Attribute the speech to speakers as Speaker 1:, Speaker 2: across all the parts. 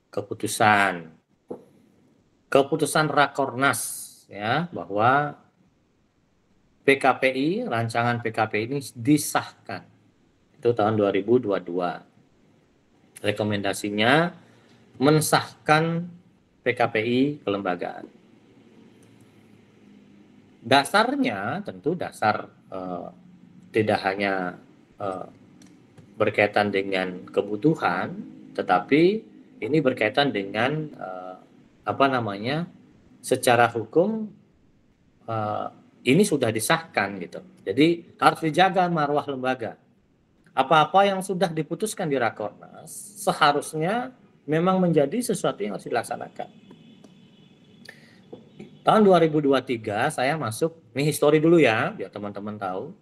Speaker 1: keputusan Rakornas ya bahwa PKPI, rancangan PKPI ini disahkan. Itu tahun 2022. Rekomendasinya mensahkan PKPI kelembagaan. Dasarnya tentu dasar tidak hanya berkaitan dengan kebutuhan, tetapi ini berkaitan dengan secara hukum ini sudah disahkan gitu. Jadi harus dijaga marwah lembaga. Apa-apa yang sudah diputuskan di Rakornas seharusnya memang menjadi sesuatu yang harus dilaksanakan. Tahun 2023 saya masuk, ini histori dulu ya, biar teman-teman tahu.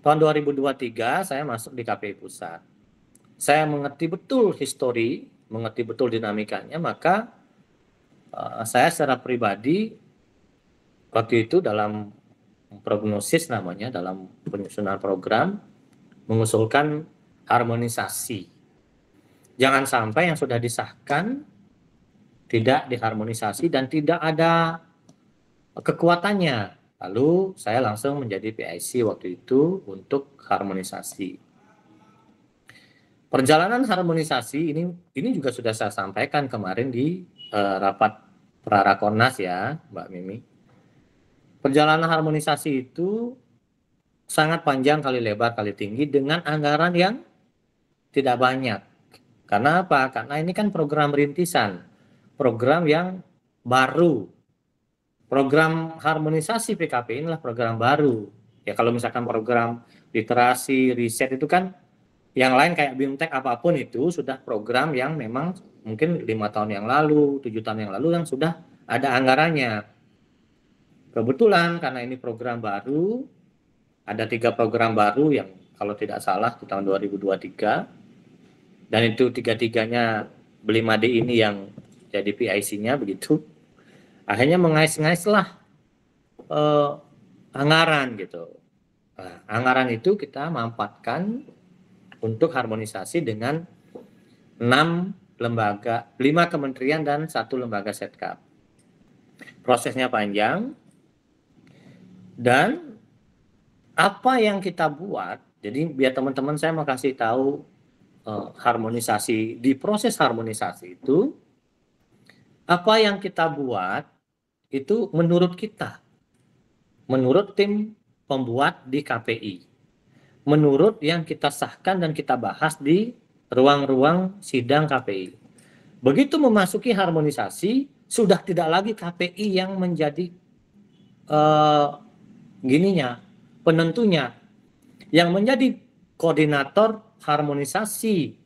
Speaker 1: Tahun 2023 saya masuk di KPI Pusat. Saya mengerti betul histori, mengerti betul dinamikanya, maka saya secara pribadi waktu itu dalam prognosis namanya, dalam penyusunan program, mengusulkan harmonisasi. Jangan sampai yang sudah disahkan tidak diharmonisasi dan tidak ada kekuatannya. Lalu saya langsung menjadi PIC waktu itu untuk harmonisasi. Perjalanan harmonisasi ini juga sudah saya sampaikan kemarin di rapat Prarakornas ya, Mbak Mimi. Perjalanan harmonisasi itu sangat panjang kali lebar kali tinggi dengan anggaran yang tidak banyak. Karena apa? Karena ini kan program rintisan, program yang baru. Program harmonisasi PKP inilah program baru. Ya kalau misalkan program literasi, riset itu kan yang lain kayak BIMTEK apapun itu sudah program yang memang mungkin 5 tahun yang lalu, 7 tahun yang lalu yang sudah ada anggarannya. Kebetulan karena ini program baru, ada 3 program baru yang kalau tidak salah di tahun 2023, dan itu tiga-tiganya Belimade ini yang jadi PIC-nya begitu. Akhirnya mengais-ngaislah anggaran gitu. Nah, anggaran itu kita mampatkan untuk harmonisasi dengan 6 lembaga, 5 kementerian dan 1 lembaga setkap. Prosesnya panjang dan apa yang kita buat, jadi biar teman-teman saya mau kasih tahu harmonisasi, di proses harmonisasi itu apa yang kita buat itu menurut kita, menurut tim pembuat di KPI, menurut yang kita sahkan dan kita bahas di ruang-ruang sidang KPI. Begitu memasuki harmonisasi, sudah tidak lagi KPI yang menjadi penentunya. Yang menjadi koordinator harmonisasi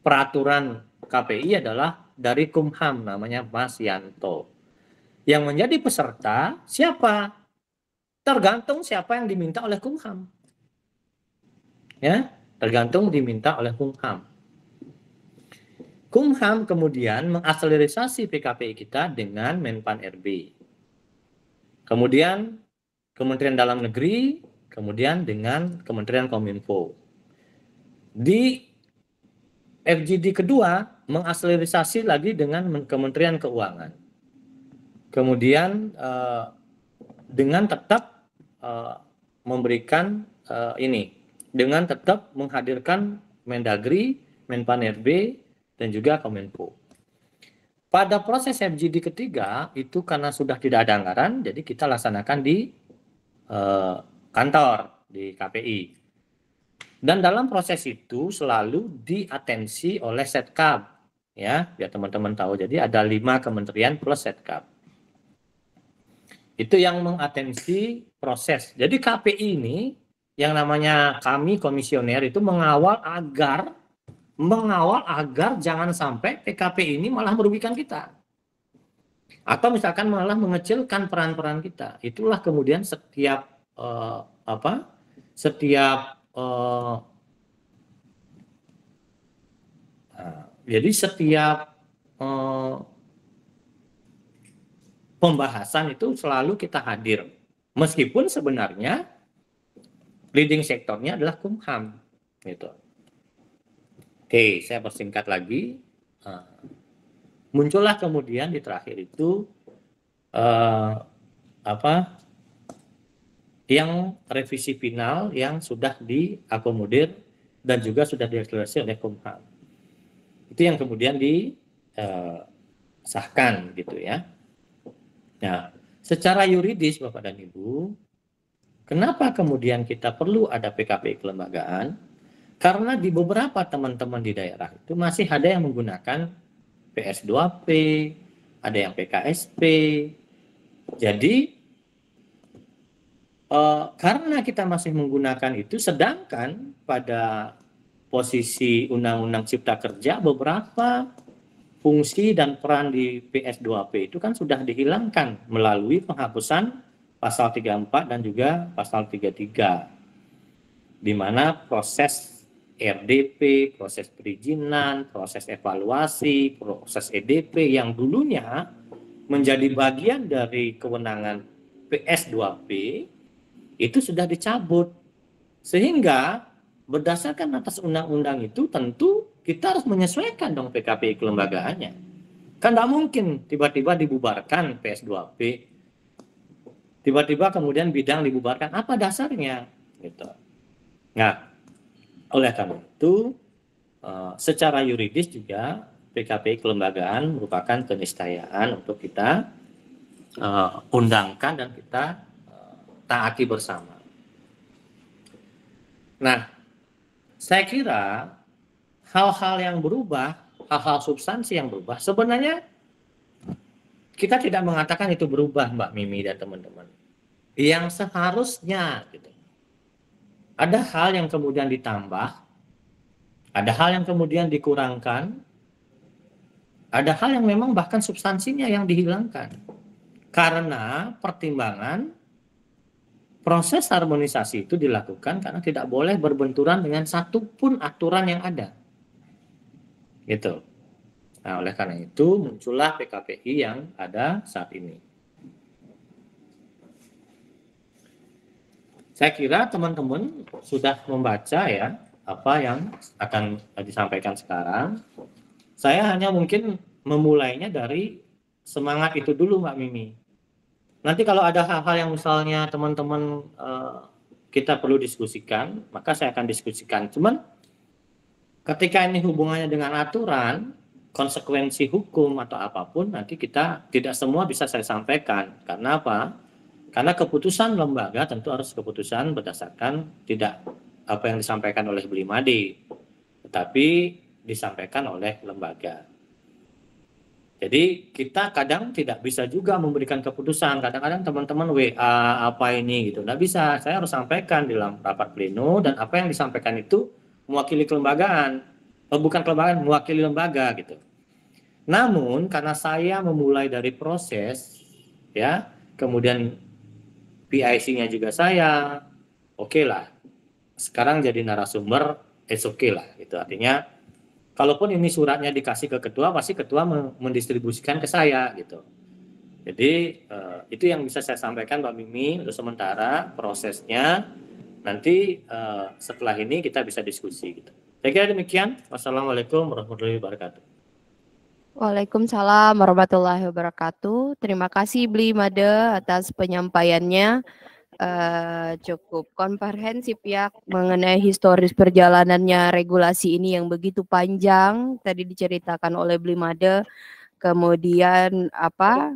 Speaker 1: peraturan KPI adalah dari Kumham, namanya Mas Yanto. Yang menjadi peserta siapa? Tergantung siapa yang diminta oleh Kumham. Ya, tergantung diminta oleh Kumham. Kumham kemudian mengakselerasi PKPI kita dengan Menpan RB. Kemudian Kementerian Dalam Negeri, kemudian dengan Kementerian Kominfo. Di FGD kedua mengakselerasi lagi dengan Kementerian Keuangan. Kemudian dengan tetap memberikan dengan tetap menghadirkan Mendagri, Menpan RB, dan juga Kominfo. Pada proses FGD ketiga itu karena sudah tidak ada anggaran, jadi kita laksanakan di kantor di KPI. Dan dalam proses itu selalu diatensi oleh Setkap, ya, biar teman-teman tahu. Jadi ada 5 kementerian plus Setkap. Itu yang mengatensi proses. Jadi KPI ini yang namanya kami komisioner itu mengawal agar jangan sampai PKP ini malah merugikan kita. Atau misalkan malah mengecilkan peran-peran kita. Itulah kemudian setiap jadi setiap pembahasan itu selalu kita hadir. Meskipun sebenarnya leading sektornya adalah Kumham. Gitu. Oke, saya persingkat lagi. muncullah kemudian di terakhir itu yang revisi final yang sudah diakomodir dan juga sudah direkomendasi oleh Kumham. Itu yang kemudian disahkan gitu ya. Nah, secara yuridis Bapak dan Ibu, kenapa kemudian kita perlu ada PKPI kelembagaan? Karena di beberapa teman-teman di daerah itu masih ada yang menggunakan PS2P, ada yang PKSP. Jadi karena kita masih menggunakan itu, sedangkan pada posisi Undang-Undang Cipta Kerja beberapa fungsi dan peran di PS2P itu kan sudah dihilangkan melalui penghapusan pasal 34 dan juga pasal 33, di mana proses RDP, proses perizinan, proses evaluasi, proses EDP yang dulunya menjadi bagian dari kewenangan PS2P itu sudah dicabut. Sehingga berdasarkan atas undang-undang itu tentu kita harus menyesuaikan dong PKPI kelembagaannya. Kan tidak mungkin tiba-tiba dibubarkan PS2P, tiba-tiba kemudian bidang dibubarkan, apa dasarnya? Gitu. Nah, oleh karena itu, secara yuridis juga PKPI kelembagaan merupakan keniscayaan untuk kita undangkan dan kita taati bersama. Nah, saya kira hal-hal yang berubah, hal-hal substansi yang berubah, sebenarnya kita tidak mengatakan itu berubah, Mbak Mimi dan teman-teman. Yang seharusnya, gitu. Ada hal yang kemudian ditambah, ada hal yang kemudian dikurangkan, ada hal yang memang bahkan substansinya yang dihilangkan. Karena pertimbangan proses harmonisasi itu dilakukan karena tidak boleh berbenturan dengan satupun aturan yang ada. Gitu. Nah, oleh karena itu muncullah PKPI yang ada saat ini. Saya kira teman-teman sudah membaca ya apa yang akan disampaikan sekarang. Saya hanya mungkin memulainya dari semangat itu dulu, Mbak Mimi. Nanti kalau ada hal-hal yang misalnya teman-teman kita perlu diskusikan, maka saya akan diskusikan. Cuman ketika ini hubungannya dengan aturan, konsekuensi hukum atau apapun, nanti kita tidak semua bisa saya sampaikan. Karena apa? Karena keputusan lembaga tentu harus keputusan berdasarkan tidak apa yang disampaikan oleh Blimade, tetapi disampaikan oleh lembaga. Jadi kita kadang tidak bisa juga memberikan keputusan. Kadang-kadang teman-teman WA apa ini gitu, nggak bisa. Saya harus sampaikan di dalam rapat pleno dan apa yang disampaikan itu mewakili kelembagaan, bukan kelembagaan, mewakili lembaga gitu. Namun karena saya memulai dari proses, ya, kemudian PIC-nya juga saya, oke lah. Sekarang jadi narasumber, oke lah. Gitu. Artinya, kalaupun ini suratnya dikasih ke ketua, pasti ketua mendistribusikan ke saya. Gitu. Jadi, itu yang bisa saya sampaikan Mbak Mimi untuk sementara prosesnya. Nanti setelah ini kita bisa diskusi. Gitu. Saya kira demikian. Wassalamualaikum warahmatullahi wabarakatuh.
Speaker 2: Waalaikumsalam warahmatullahi wabarakatuh. Terima kasih Blimade atas penyampaiannya. Cukup komprehensif ya mengenai historis perjalanannya regulasi ini yang begitu panjang. Tadi diceritakan oleh Blimade. Kemudian apa?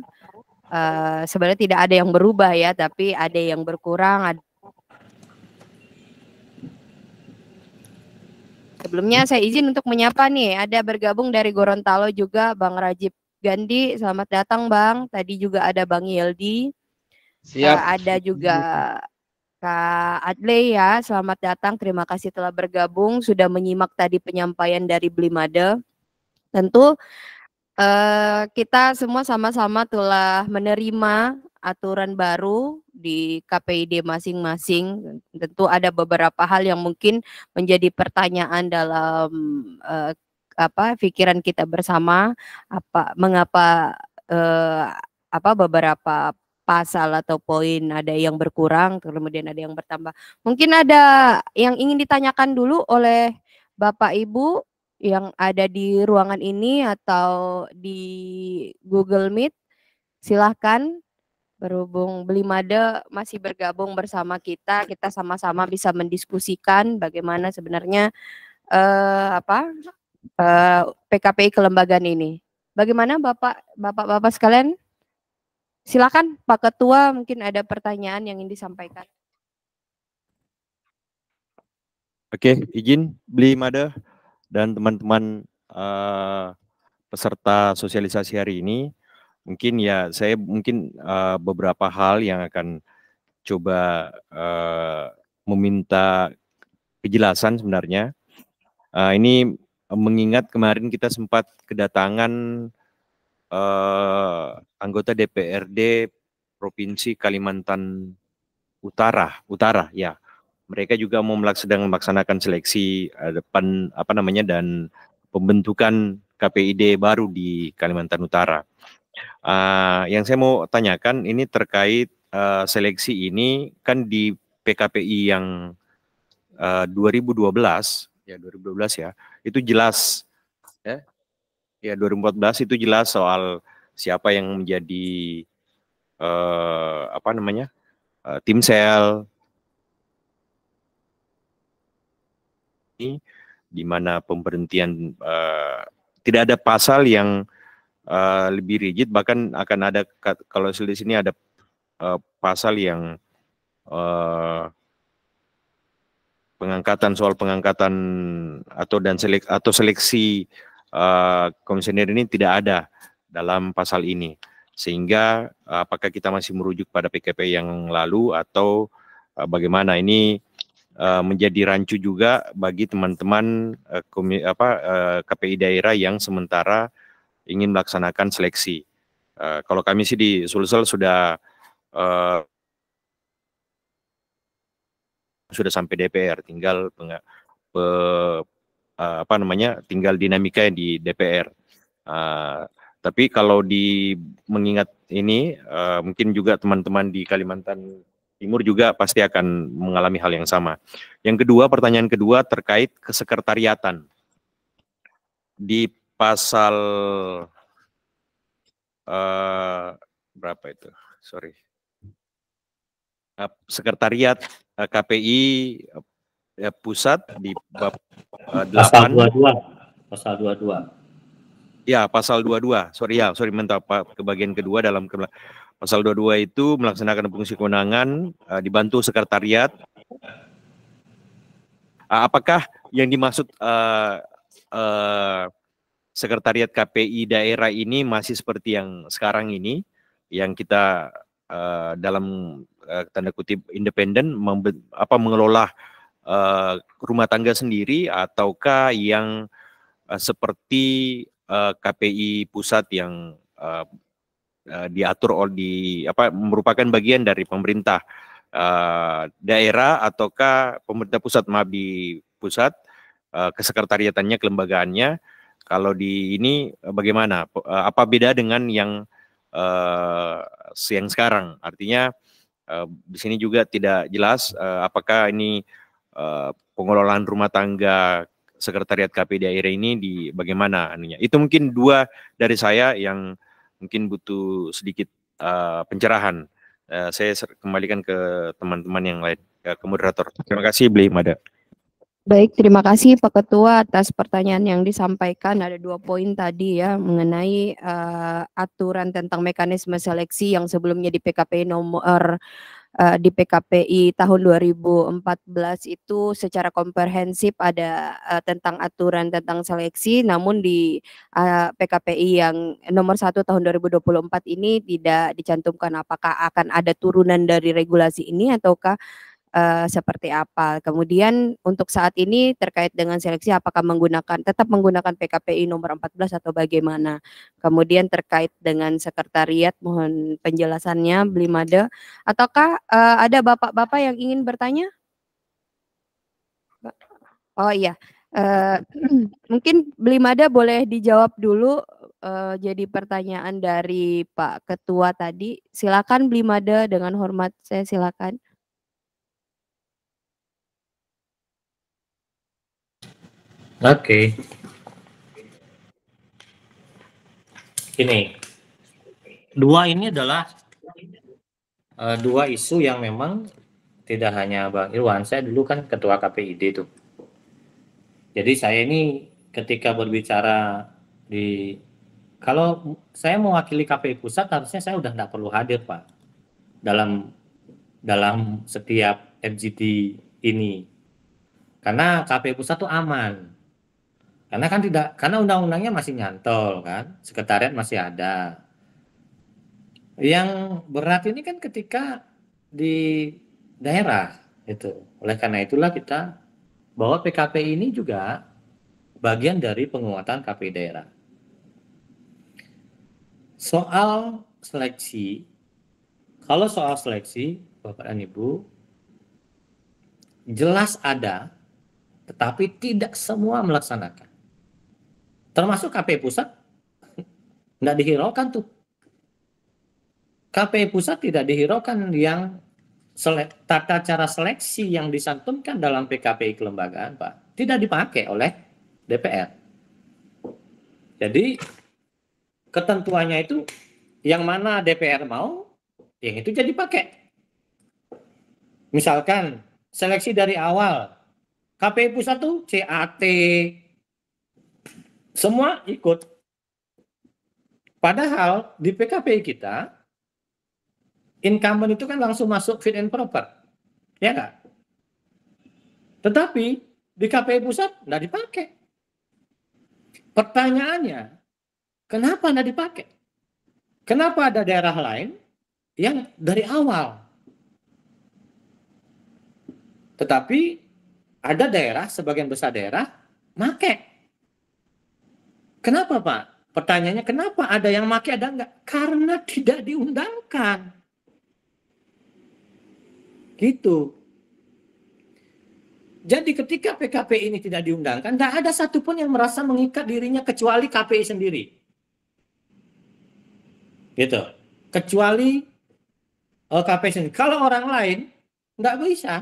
Speaker 2: Sebenarnya tidak ada yang berubah ya, tapi ada yang berkurang. Sebelumnya saya izin untuk menyapa nih, ada bergabung dari Gorontalo juga Bang Rajib Gandhi, selamat datang Bang. Tadi juga ada Bang Yeldi, ada juga Kak Adley ya, selamat datang. Terima kasih telah bergabung, sudah menyimak tadi penyampaian dari Blimade. Tentu kita semua sama-sama telah menerima aturan baru di KPID masing-masing. Tentu ada beberapa hal yang mungkin menjadi pertanyaan dalam pikiran kita bersama, mengapa beberapa pasal atau poin ada yang berkurang, kemudian ada yang bertambah. Mungkin ada yang ingin ditanyakan dulu oleh Bapak Ibu yang ada di ruangan ini atau di Google Meet, silahkan. Berhubung Belimade masih bergabung bersama kita, kita sama-sama bisa mendiskusikan bagaimana sebenarnya PKPI kelembagaan ini. Bagaimana Bapak sekalian? Silakan Pak Ketua, mungkin ada pertanyaan yang ingin disampaikan.
Speaker 3: Oke, izin Belimade dan teman-teman peserta sosialisasi hari ini. Mungkin ya saya beberapa hal yang akan coba meminta kejelasan sebenarnya. Ini mengingat kemarin kita sempat kedatangan anggota DPRD Provinsi Kalimantan Utara ya. Mereka juga sedang melaksanakan seleksi dan pembentukan KPID baru di Kalimantan Utara. Yang saya mau tanyakan ini terkait seleksi ini kan di PKPI yang 2012 ya itu jelas ya 2014 itu jelas soal siapa yang menjadi tim sel ini, di mana pemberhentian tidak ada pasal yang lebih rigid, bahkan akan ada kalau di sini ada pasal yang soal pengangkatan atau seleksi komisioner ini tidak ada dalam pasal ini, sehingga apakah kita masih merujuk pada PKPI yang lalu atau bagaimana ini menjadi rancu juga bagi teman-teman KPI daerah yang sementara ingin melaksanakan seleksi. Kalau kami sih di Sulsel sudah sampai DPR, tinggal tinggal dinamika di DPR. Tapi kalau mengingat ini, mungkin juga teman-teman di Kalimantan Timur juga pasti akan mengalami hal yang sama. Yang kedua, pertanyaan kedua terkait kesekretariatan. Di pasal berapa itu? Sorry. Sekretariat KPI pusat di bab 8.
Speaker 1: Pasal 22.
Speaker 3: Ya, pasal 22. Sorry mentah ke bagian kedua dalam pasal 22 itu melaksanakan fungsi kewenangan dibantu sekretariat. Apakah yang dimaksud sekretariat KPI daerah ini masih seperti yang sekarang ini, yang kita dalam tanda kutip independen mengelola rumah tangga sendiri, ataukah yang seperti KPI pusat yang diatur merupakan bagian dari pemerintah daerah, ataukah pemerintah pusat di pusat kesekretariatannya, kelembagaannya. Kalau di ini bagaimana? Apa beda dengan yang sekarang? Artinya di sini juga tidak jelas apakah ini pengelolaan rumah tangga sekretariat KPI daerah ini bagaimana anunya. Itu mungkin dua dari saya yang mungkin butuh sedikit pencerahan. Saya kembalikan ke teman-teman yang lain, ke moderator. Terima kasih, Belimade.
Speaker 2: Baik, terima kasih Pak Ketua atas pertanyaan yang disampaikan. Ada 2 poin tadi ya mengenai aturan tentang mekanisme seleksi yang sebelumnya di PKPI di PKPI tahun 2014 itu secara komprehensif ada tentang aturan tentang seleksi, namun di PKPI yang nomor 1 tahun 2024 ini tidak dicantumkan. Apakah akan ada turunan dari regulasi ini ataukah seperti apa. Kemudian untuk saat ini terkait dengan seleksi apakah tetap menggunakan PKPI nomor 14 atau bagaimana. Kemudian terkait dengan sekretariat mohon penjelasannya Belimade. Ataukah ada bapak-bapak yang ingin bertanya? Oh iya, mungkin Belimade boleh dijawab dulu jadi pertanyaan dari Pak Ketua tadi. Silakan Belimade, dengan hormat saya silakan.
Speaker 1: Oke. ini dua ini adalah dua isu yang memang tidak hanya Bang Irwan, saya dulu kan ketua KPID itu. Jadi saya ini ketika berbicara kalau saya mewakili KPI pusat harusnya saya udah nggak perlu hadir Pak dalam setiap FGD ini, karena KPI pusat itu aman, karena undang-undangnya masih nyantol kan, sekretariat masih ada. Yang berat ini kan ketika di daerah itu. Oleh karena itulah kita bahwa PKPI ini juga bagian dari penguatan KPI daerah. Soal seleksi, kalau soal seleksi Bapak dan Ibu jelas ada, tetapi tidak semua melaksanakan. Termasuk KPI pusat nggak dihiraukan tuh. KPI pusat tidak dihiraukan yang tata cara seleksi yang disantumkan dalam PKPI kelembagaan, Pak, tidak dipakai oleh DPR. Jadi ketentuannya itu yang mana DPR mau, yang itu jadi pakai. Misalkan seleksi dari awal, KPI pusat tuh CAT, semua ikut. Padahal di PKPI kita, incumbent itu kan langsung masuk fit and proper, ya nggak? Tetapi di KPI pusat nggak dipakai. Pertanyaannya, kenapa nggak dipakai? Kenapa ada daerah lain yang dari awal? Tetapi ada daerah, sebagian besar daerah, make. Kenapa Pak? Pertanyaannya kenapa ada yang make, ada enggak? Karena tidak diundangkan. Gitu. Jadi ketika PKPI ini tidak diundangkan, tidak ada satupun yang merasa mengikat dirinya kecuali KPI sendiri. Gitu. Kecuali KPI sendiri. Kalau orang lain, nggak bisa.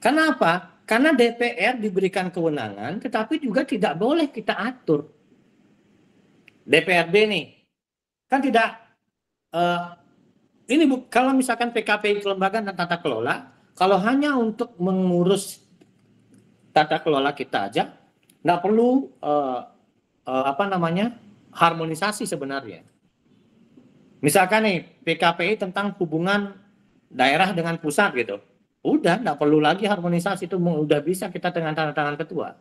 Speaker 1: Kenapa? Karena DPR diberikan kewenangan, tetapi juga tidak boleh kita atur. DPRD nih, kan tidak, ini kalau misalkan PKPI kelembagaan dan tata kelola, kalau hanya untuk mengurus tata kelola kita aja, nggak perlu harmonisasi sebenarnya. Misalkan nih PKPI tentang hubungan daerah dengan pusat gitu, udah nggak perlu lagi harmonisasi, itu udah bisa kita dengan tanda tangan ketua.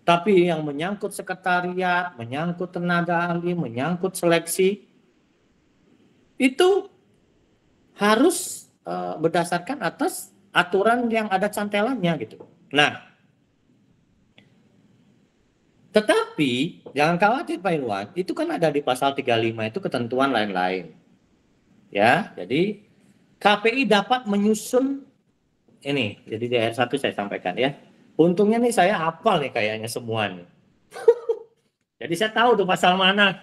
Speaker 1: Tapi yang menyangkut sekretariat, menyangkut tenaga ahli, menyangkut seleksi, itu harus berdasarkan atas aturan yang ada cantelannya gitu. Nah, tetapi jangan khawatir Pak Irwan, itu kan ada di pasal 35 itu ketentuan lain-lain. Ya, jadi KPI dapat menyusun ini, jadi di ayat 1 saya sampaikan ya. Untungnya nih saya hafal nih kayaknya semua nih. Jadi saya tahu tuh pasal mana.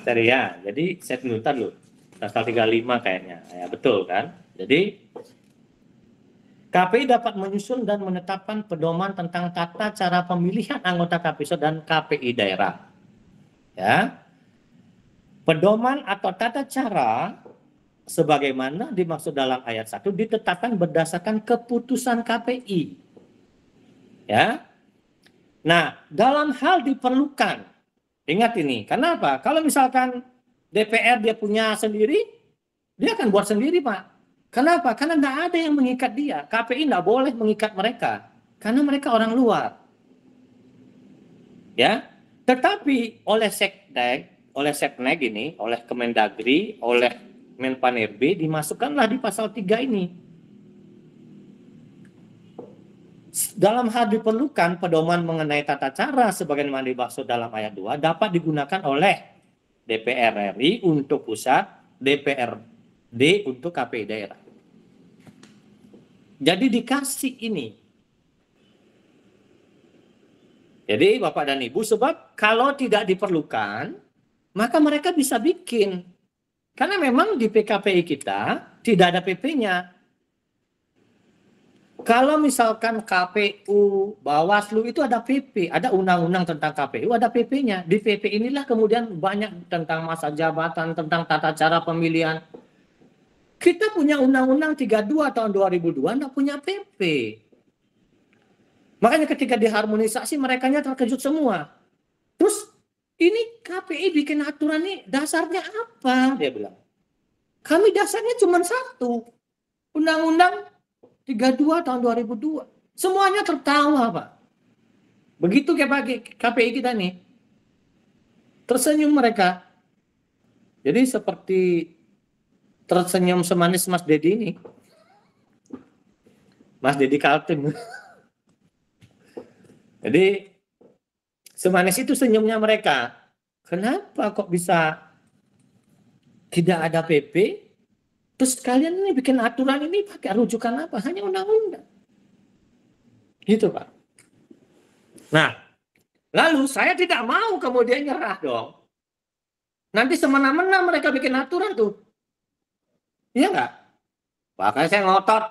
Speaker 1: Ya, jadi saya dulu. Pasal 35 kayaknya. Ya, betul kan? Jadi KPI dapat menyusun dan menetapkan pedoman tentang tata cara pemilihan anggota KPI dan KPI daerah. Ya. Pedoman atau tata cara sebagaimana dimaksud dalam ayat 1 ditetapkan berdasarkan keputusan KPI. Ya. Nah, dalam hal diperlukan, ingat ini, kenapa? Kalau misalkan DPR dia punya sendiri, dia akan buat sendiri Pak. Kenapa? Karena nggak ada yang mengikat dia. KPI nggak boleh mengikat mereka, karena mereka orang luar. Ya, tetapi oleh Seknek ini, oleh Kemendagri, oleh Menpan-RB dimasukkanlah di pasal 3 ini. Dalam hal diperlukan pedoman mengenai tata cara sebagaimana dimaksud dalam ayat 2 dapat digunakan oleh DPR RI untuk pusat, DPRD untuk KPI daerah. Jadi dikasih ini. Jadi Bapak dan Ibu, sebab kalau tidak diperlukan, maka mereka bisa bikin. Karena memang di PKPI kita tidak ada PP-nya. Kalau misalkan KPU, Bawaslu itu ada PP, ada undang-undang tentang KPU, ada PP-nya. Di PP inilah kemudian banyak tentang masa jabatan, tentang tata cara pemilihan. Kita punya Undang-Undang 32 tahun 2002, nggak punya PP. Makanya ketika diharmonisasi, merekanya terkejut semua. Terus, ini KPI bikin aturan ini, dasarnya apa? Dia bilang. Kami dasarnya cuma satu. Undang-Undang 32 tahun 2002. Semuanya tertawa, Pak. Begitu kayak KPI kita nih. Tersenyum mereka. Jadi seperti tersenyum semanis Mas Dedi ini. Mas Dedi Kaltim. Jadi semanis itu senyumnya mereka. Kenapa kok bisa tidak ada PP? Terus kalian ini bikin aturan ini pakai rujukan apa? Hanya undang-undang. Gitu, Pak. Nah, lalu saya tidak mau kemudian nyerah dong. Nanti semena-mena mereka bikin aturan tuh. Iya nggak? Makanya saya ngotot.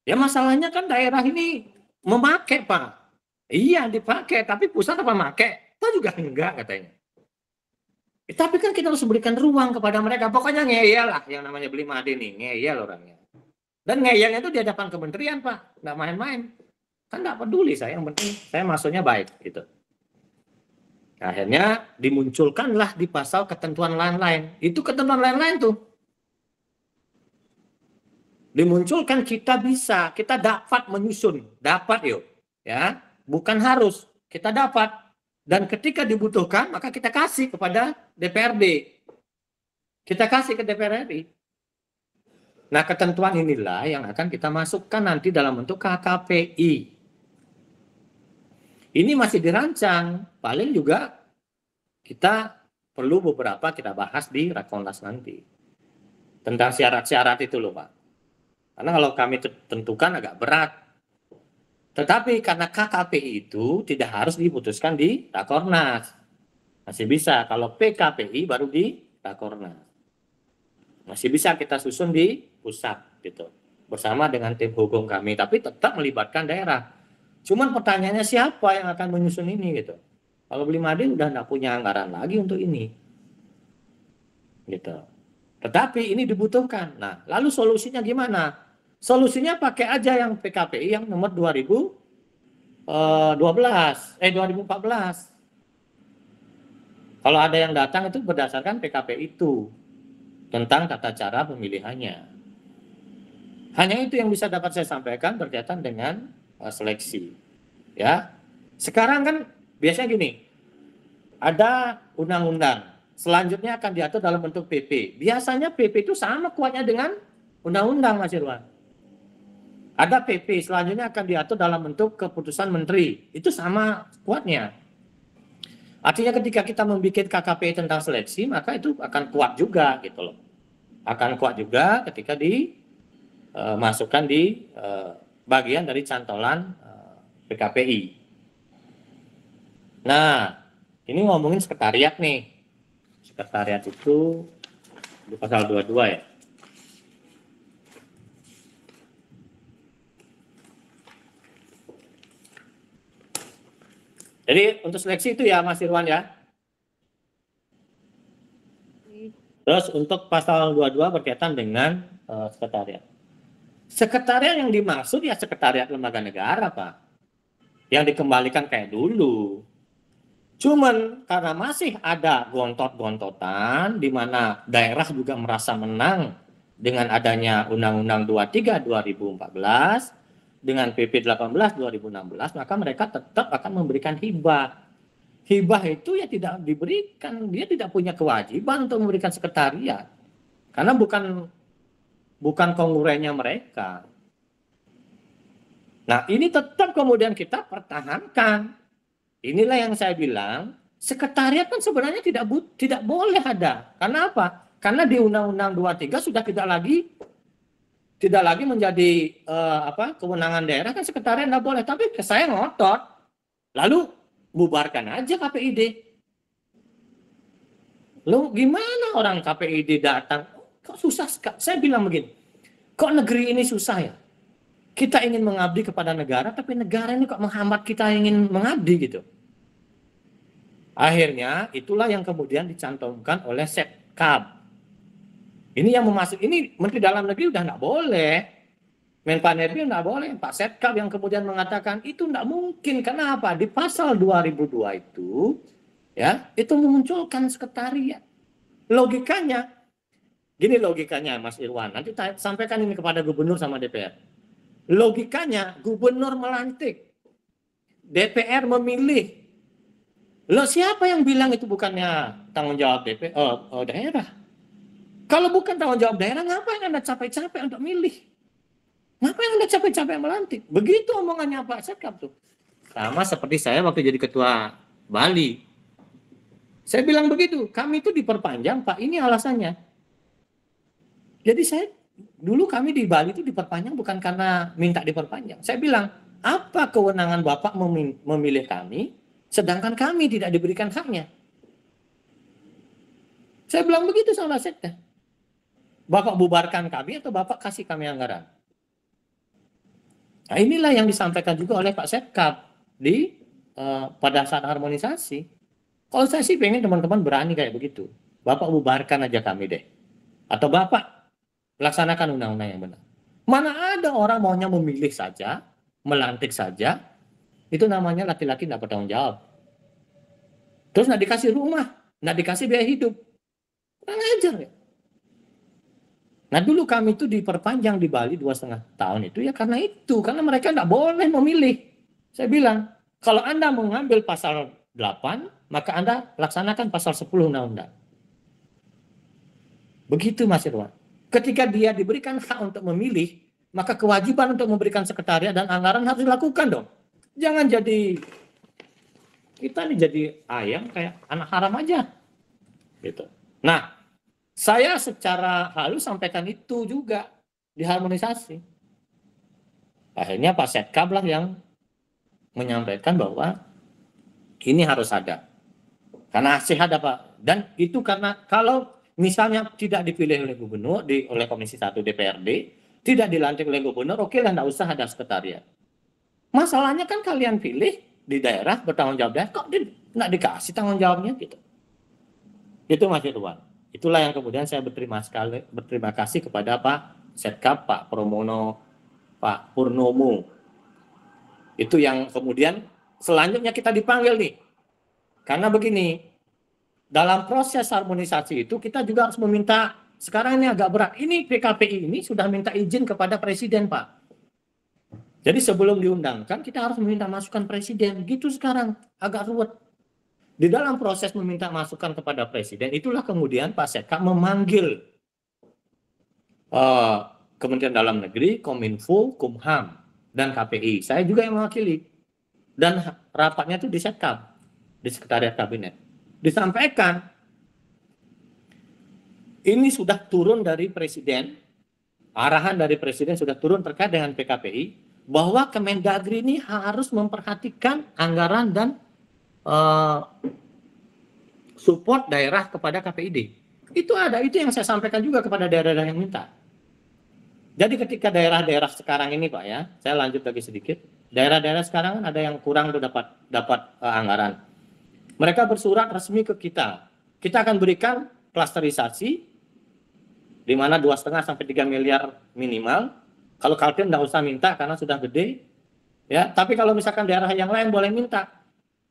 Speaker 1: Ya masalahnya kan daerah ini memakai, Pak. Iya dipakai, tapi pusat apa pakai? Kita juga enggak katanya. Tapi kan kita harus berikan ruang kepada mereka. Pokoknya ngeyel lah yang namanya beli made nih. Ngeyel orangnya. Dan ngeyelnya itu di hadapan kementerian, Pak. Nggak main-main. Kan nggak peduli saya. Yang penting saya maksudnya baik. Gitu. Akhirnya dimunculkanlah di pasal ketentuan lain-lain. Itu ketentuan lain-lain tuh. Dimunculkan kita bisa. Kita dapat menyusun. Dapat yuk. Ya. Bukan harus. Kita dapat. Dan ketika dibutuhkan, maka kita kasih kepada DPRD. Kita kasih ke DPR RI. Nah, ketentuan inilah yang akan kita masukkan nanti dalam bentuk KKPI. Ini masih dirancang. Paling juga kita perlu beberapa kita bahas di Rakornas nanti. Tentang syarat-syarat itu loh, Pak. Karena kalau kami tentukan agak berat. Tetapi karena KKPI itu tidak harus diputuskan di Rakornas. Masih bisa. Kalau PKPI baru di Rakornas. Masih bisa kita susun di pusat gitu. Bersama dengan tim hukum kami. Tapi tetap melibatkan daerah. Cuman pertanyaannya siapa yang akan menyusun ini gitu. Kalau beli made udah nggak punya anggaran lagi untuk ini. Gitu. Tetapi ini dibutuhkan. Nah, lalu solusinya gimana? Solusinya pakai aja yang PKPI yang nomor 2014. Kalau ada yang datang itu berdasarkan PKPI itu tentang tata cara pemilihannya. Hanya itu yang bisa dapat saya sampaikan berkaitan dengan seleksi. Ya. Sekarang kan biasanya gini. Ada undang-undang. Selanjutnya akan diatur dalam bentuk PP. Biasanya PP itu sama kuatnya dengan undang-undang, Mas Irwan. Ada PP, selanjutnya akan diatur dalam bentuk keputusan menteri. Itu sama kuatnya. Artinya ketika kita membuat KKP tentang seleksi, maka itu akan kuat juga gitu loh. Akan kuat juga ketika dimasukkan di bagian dari cantolan PKPI. Nah, ini ngomongin sekretariat nih. Sekretariat itu di pasal 22 ya. Jadi untuk seleksi itu ya Mas Irwan ya. Terus untuk pasal 22 berkaitan dengan sekretariat. Sekretariat yang dimaksud ya sekretariat lembaga negara, Pak. Yang dikembalikan kayak dulu. Cuman karena masih ada gontot-gontotan di mana daerah juga merasa menang dengan adanya Undang-Undang 23 2014 dengan PP 18 2016, maka mereka tetap akan memberikan hibah. Hibah itu ya tidak diberikan, dia tidak punya kewajiban untuk memberikan sekretariat. Karena bukan konkurennya mereka. Nah, ini tetap kemudian kita pertahankan. Inilah yang saya bilang, sekretariat kan sebenarnya tidak boleh ada. Karena apa? Karena di Undang-Undang 23 sudah tidak lagi menjadi kewenangan daerah, kan sekretariat nggak boleh. Tapi saya ngotot, lalu bubarkan aja KPID. Lu gimana orang KPID datang? Kok susah sekali? Saya bilang begini, kok negeri ini susah ya? Kita ingin mengabdi kepada negara, tapi negara ini kok menghambat kita ingin mengabdi gitu. Akhirnya itulah yang kemudian dicantumkan oleh Setkap. Ini yang memasuk, ini Menteri Dalam Negeri udah nggak boleh, Menpan-RB nggak boleh, Pak Setkap yang kemudian mengatakan itu nggak mungkin. Kenapa? Di pasal 2002 itu, ya, itu memunculkan sekretariat. Logikanya, gini logikanya Mas Irwan, nanti sampaikan ini kepada Gubernur sama DPR. Logikanya, Gubernur melantik, DPR memilih. Loh, siapa yang bilang itu bukannya tanggung jawab daerah? Kalau bukan tanggung jawab daerah, ngapain Anda capek-capek untuk milih? Ngapain Anda capek-capek melantik? Begitu omongannya Pak Setkap tuh. Sama seperti saya waktu jadi ketua Bali. Saya bilang begitu, kami itu diperpanjang Pak, ini alasannya. Jadi dulu kami di Bali itu diperpanjang bukan karena minta diperpanjang. Saya bilang, apa kewenangan Bapak memilih kami, sedangkan kami tidak diberikan haknya? Saya bilang begitu sama Sekda. Bapak bubarkan kami atau Bapak kasih kami anggaran? Nah, inilah yang disampaikan juga oleh Pak Setkap pada saat harmonisasi. Kalau saya sih pengen teman-teman berani kayak begitu. Bapak bubarkan aja kami deh. Atau Bapak laksanakan undang-undang yang benar. Mana ada orang maunya memilih saja, melantik saja, itu namanya laki-laki tidak bertanggung jawab. Terus nggak dikasih rumah, nggak dikasih biaya hidup. Kurang ajar ya. Nah dulu kami itu diperpanjang di Bali 2,5 tahun itu ya karena mereka nggak boleh memilih. Saya bilang, kalau Anda mengambil pasal 8, maka Anda laksanakan pasal 10 undang-undang. Begitu Mas Irwan. Ketika dia diberikan hak untuk memilih, maka kewajiban untuk memberikan sekretariat dan anggaran harus dilakukan dong. Jangan jadi, kita nih jadi ayam kayak anak haram aja. Gitu. Nah, saya secara halus sampaikan itu juga di harmonisasi. Akhirnya Pak Setkap lah yang menyampaikan bahwa ini harus ada. Karena sehat apa? Dan itu karena kalau misalnya tidak dipilih oleh gubernur, oleh Komisi 1 DPRD, tidak dilantik oleh gubernur, oke lah nggak usah ada sekretariat. Masalahnya kan kalian pilih di daerah, bertanggung jawab daerah, kok nggak dikasih tanggung jawabnya gitu. Itu Mas Irwan. Itulah yang kemudian saya berterima kasih kepada Pak Setkap, Pak Pramono, Pak Purnomo. Itu yang kemudian selanjutnya kita dipanggil nih. Karena begini, dalam proses harmonisasi itu kita juga harus meminta, sekarang ini agak berat. Ini PKPI ini sudah minta izin kepada Presiden, Pak. Jadi sebelum diundangkan kita harus meminta masukan Presiden. Gitu sekarang, agak ruwet. Di dalam proses meminta masukan kepada Presiden, itulah kemudian Pak Setkap memanggil Kementerian Dalam Negeri, Kominfo, Kumham, dan KPI. Saya juga yang mewakili. Dan rapatnya itu di Setkap, di Sekretariat Kabinet. Disampaikan, ini sudah turun dari Presiden, arahan dari Presiden sudah turun terkait dengan PKPI, bahwa Kemendagri ini harus memperhatikan anggaran dan support daerah kepada KPID. Itu ada, itu yang saya sampaikan juga kepada daerah-daerah yang minta. Jadi ketika daerah-daerah sekarang ini Pak ya, saya lanjut lagi sedikit. Daerah-daerah sekarang ada yang kurang tuh dapat anggaran. Mereka bersurat resmi ke kita. Kita akan berikan klasterisasi di mana 2,5 sampai 3 miliar minimal. Kalau Kaltim nggak usah minta karena sudah gede. Ya, tapi kalau misalkan daerah yang lain boleh minta.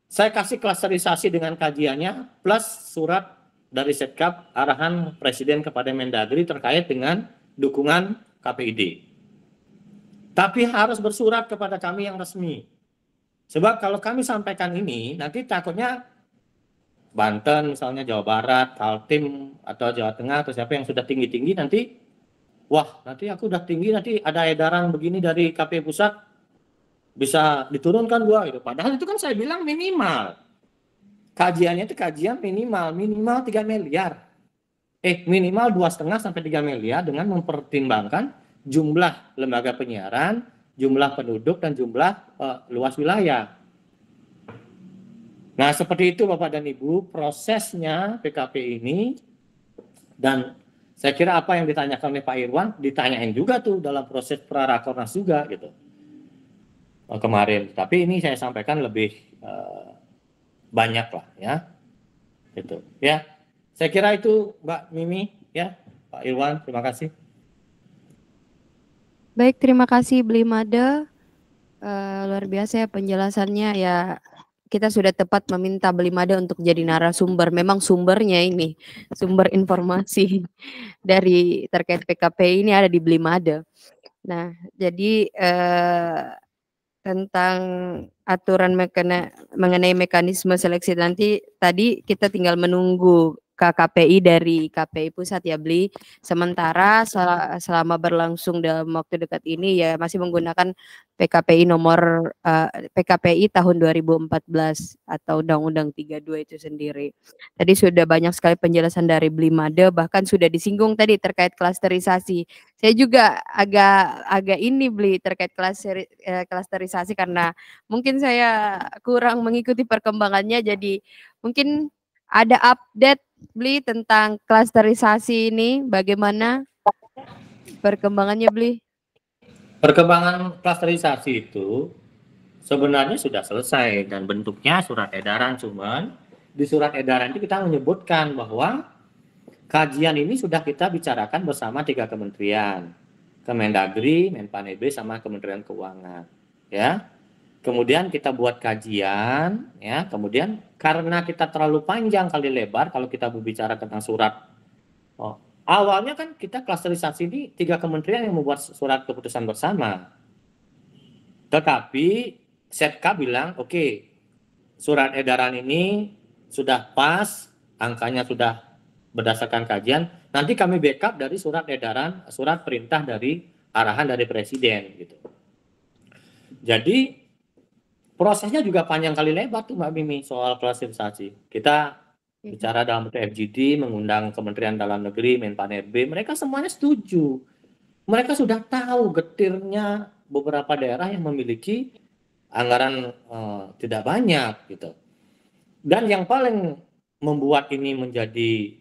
Speaker 1: Saya kasih klasterisasi dengan kajiannya plus surat dari Setkap arahan Presiden kepada Mendagri terkait dengan dukungan KPID. Tapi harus bersurat kepada kami yang resmi. Sebab kalau kami sampaikan ini, nanti takutnya Banten, misalnya Jawa Barat, Kaltim, atau Jawa Tengah, atau siapa yang sudah tinggi-tinggi nanti, wah nanti aku udah tinggi, nanti ada edaran begini dari KPI Pusat, bisa diturunkan gua gitu. Padahal itu kan saya bilang minimal. Kajiannya itu kajian minimal 3 miliar. Minimal 2,5 sampai 3 miliar dengan mempertimbangkan jumlah lembaga penyiaran, jumlah penduduk dan jumlah luas wilayah. Nah, seperti itu Bapak dan Ibu prosesnya PKP ini, dan Saya kira apa yang ditanyakan oleh Pak Irwan ditanyain juga tuh dalam proses prarakornas juga gitu kemarin. Tapi ini saya sampaikan lebih banyak lah ya, gitu ya. Saya kira itu Mbak Mimi ya, Pak Irwan, terima kasih.
Speaker 2: Baik, terima kasih Bli Made. Luar biasa ya penjelasannya ya. Kita sudah tepat meminta Bli Made untuk jadi narasumber. Memang sumbernya ini, sumber informasi dari terkait PKPI ini ada di Bli Made. Nah, jadi tentang aturan mengenai mekanisme seleksi nanti tadi kita tinggal menunggu KKPI dari KPI Pusat ya Bli. Sementara selama berlangsung dalam waktu dekat ini ya masih menggunakan PKPI nomor PKPI tahun 2014 atau Undang-Undang 32 itu sendiri. Tadi sudah banyak sekali penjelasan dari Bli Made, bahkan sudah disinggung tadi terkait klasterisasi. Saya juga agak ini Bli terkait klasterisasi karena mungkin saya kurang mengikuti perkembangannya, jadi mungkin ada update Bli tentang klasterisasi ini, bagaimana perkembangannya Bli?
Speaker 1: Perkembangan klasterisasi itu sebenarnya sudah selesai dan bentuknya surat edaran, cuman di surat edaran itu kita menyebutkan bahwa kajian ini sudah kita bicarakan bersama 3 kementerian, Kemendagri, Menpan-RB sama Kementerian Keuangan, ya. Kemudian kita buat kajian, ya. Kemudian karena kita terlalu panjang kali lebar kalau kita berbicara tentang surat, awalnya kan kita klasterisasi ini 3 kementerian yang membuat surat keputusan bersama. Tetapi Setka bilang, oke, surat edaran ini sudah pas, angkanya sudah berdasarkan kajian, nanti kami backup dari surat edaran, surat perintah dari arahan dari presiden gitu. Jadi prosesnya juga panjang kali lebar tuh Mbak Mimi soal klasterisasi. Kita bicara dalam bentuk FGD, mengundang Kementerian Dalam Negeri, Menpan-RB, mereka semuanya setuju. Mereka sudah tahu getirnya beberapa daerah yang memiliki anggaran tidak banyak gitu. Dan yang paling membuat ini menjadi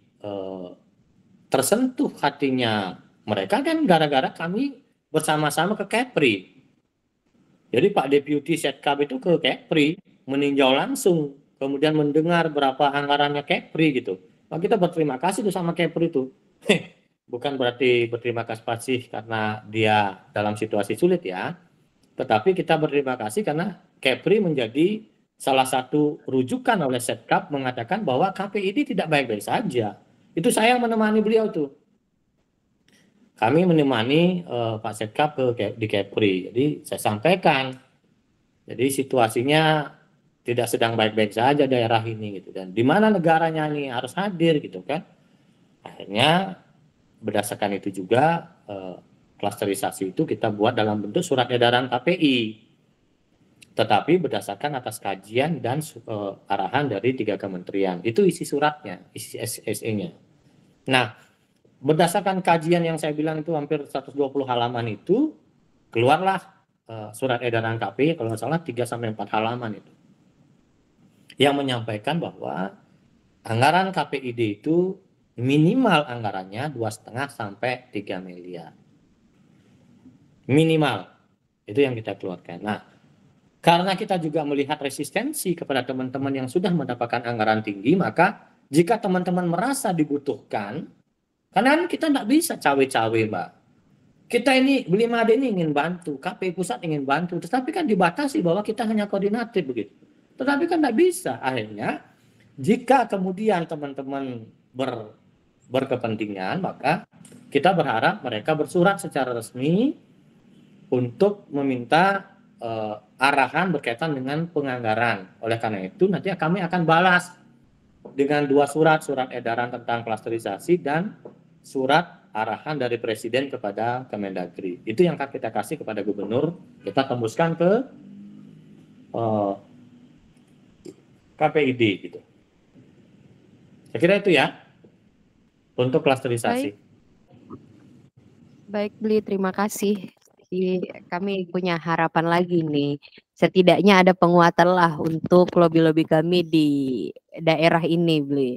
Speaker 1: tersentuh hatinya mereka kan gara-gara kami bersama-sama ke Kepri. Jadi Pak Deputi Setkap itu ke Kepri meninjau langsung, kemudian mendengar berapa anggarannya Kepri gitu. Nah, kita berterima kasih tuh sama Kepri itu. Bukan berarti berterima kasih karena dia dalam situasi sulit ya, tetapi kita berterima kasih karena Kepri menjadi salah satu rujukan oleh Setkap mengatakan bahwa KPI ini tidak baik-baik saja. Itu saya yang menemani beliau tuh. Kami menemani Pak Setkap di Kepri. Jadi saya sampaikan, jadi situasinya tidak sedang baik-baik saja daerah ini gitu, dan di mana negaranya ini harus hadir gitu kan. Akhirnya berdasarkan itu juga klasterisasi itu kita buat dalam bentuk surat edaran KPI, tetapi berdasarkan atas kajian dan arahan dari 3 kementerian. Itu isi suratnya, isi SE-nya. Nah, berdasarkan kajian yang saya bilang itu hampir 120 halaman itu, keluarlah surat edaran KPI, kalau nggak salah 3-4 halaman itu, yang menyampaikan bahwa anggaran KPID itu minimal anggarannya 2,5 sampai 3 miliar. Minimal, itu yang kita keluarkan. Nah, karena kita juga melihat resistensi kepada teman-teman yang sudah mendapatkan anggaran tinggi, maka jika teman-teman merasa dibutuhkan, karena kita tidak bisa cawe-cawe Mbak. Kita ini Bli Made ini ingin bantu, KPI Pusat ingin bantu, tetapi kan dibatasi bahwa kita hanya koordinatif begitu. Tetapi kan tidak bisa. Akhirnya jika kemudian teman-teman berkepentingan, maka kita berharap mereka bersurat secara resmi untuk meminta arahan berkaitan dengan penganggaran. Oleh karena itu nanti kami akan balas dengan 2 surat edaran tentang klasterisasi dan surat arahan dari presiden kepada Kemendagri. Itu yang kita kasih kepada gubernur, kita tembuskan ke KPID gitu. Saya kira itu ya untuk klasterisasi.
Speaker 2: Baik Bli, terima kasih. Kami punya harapan lagi nih. Setidaknya ada penguatan lah untuk lobby-lobby kami di daerah ini, Bli.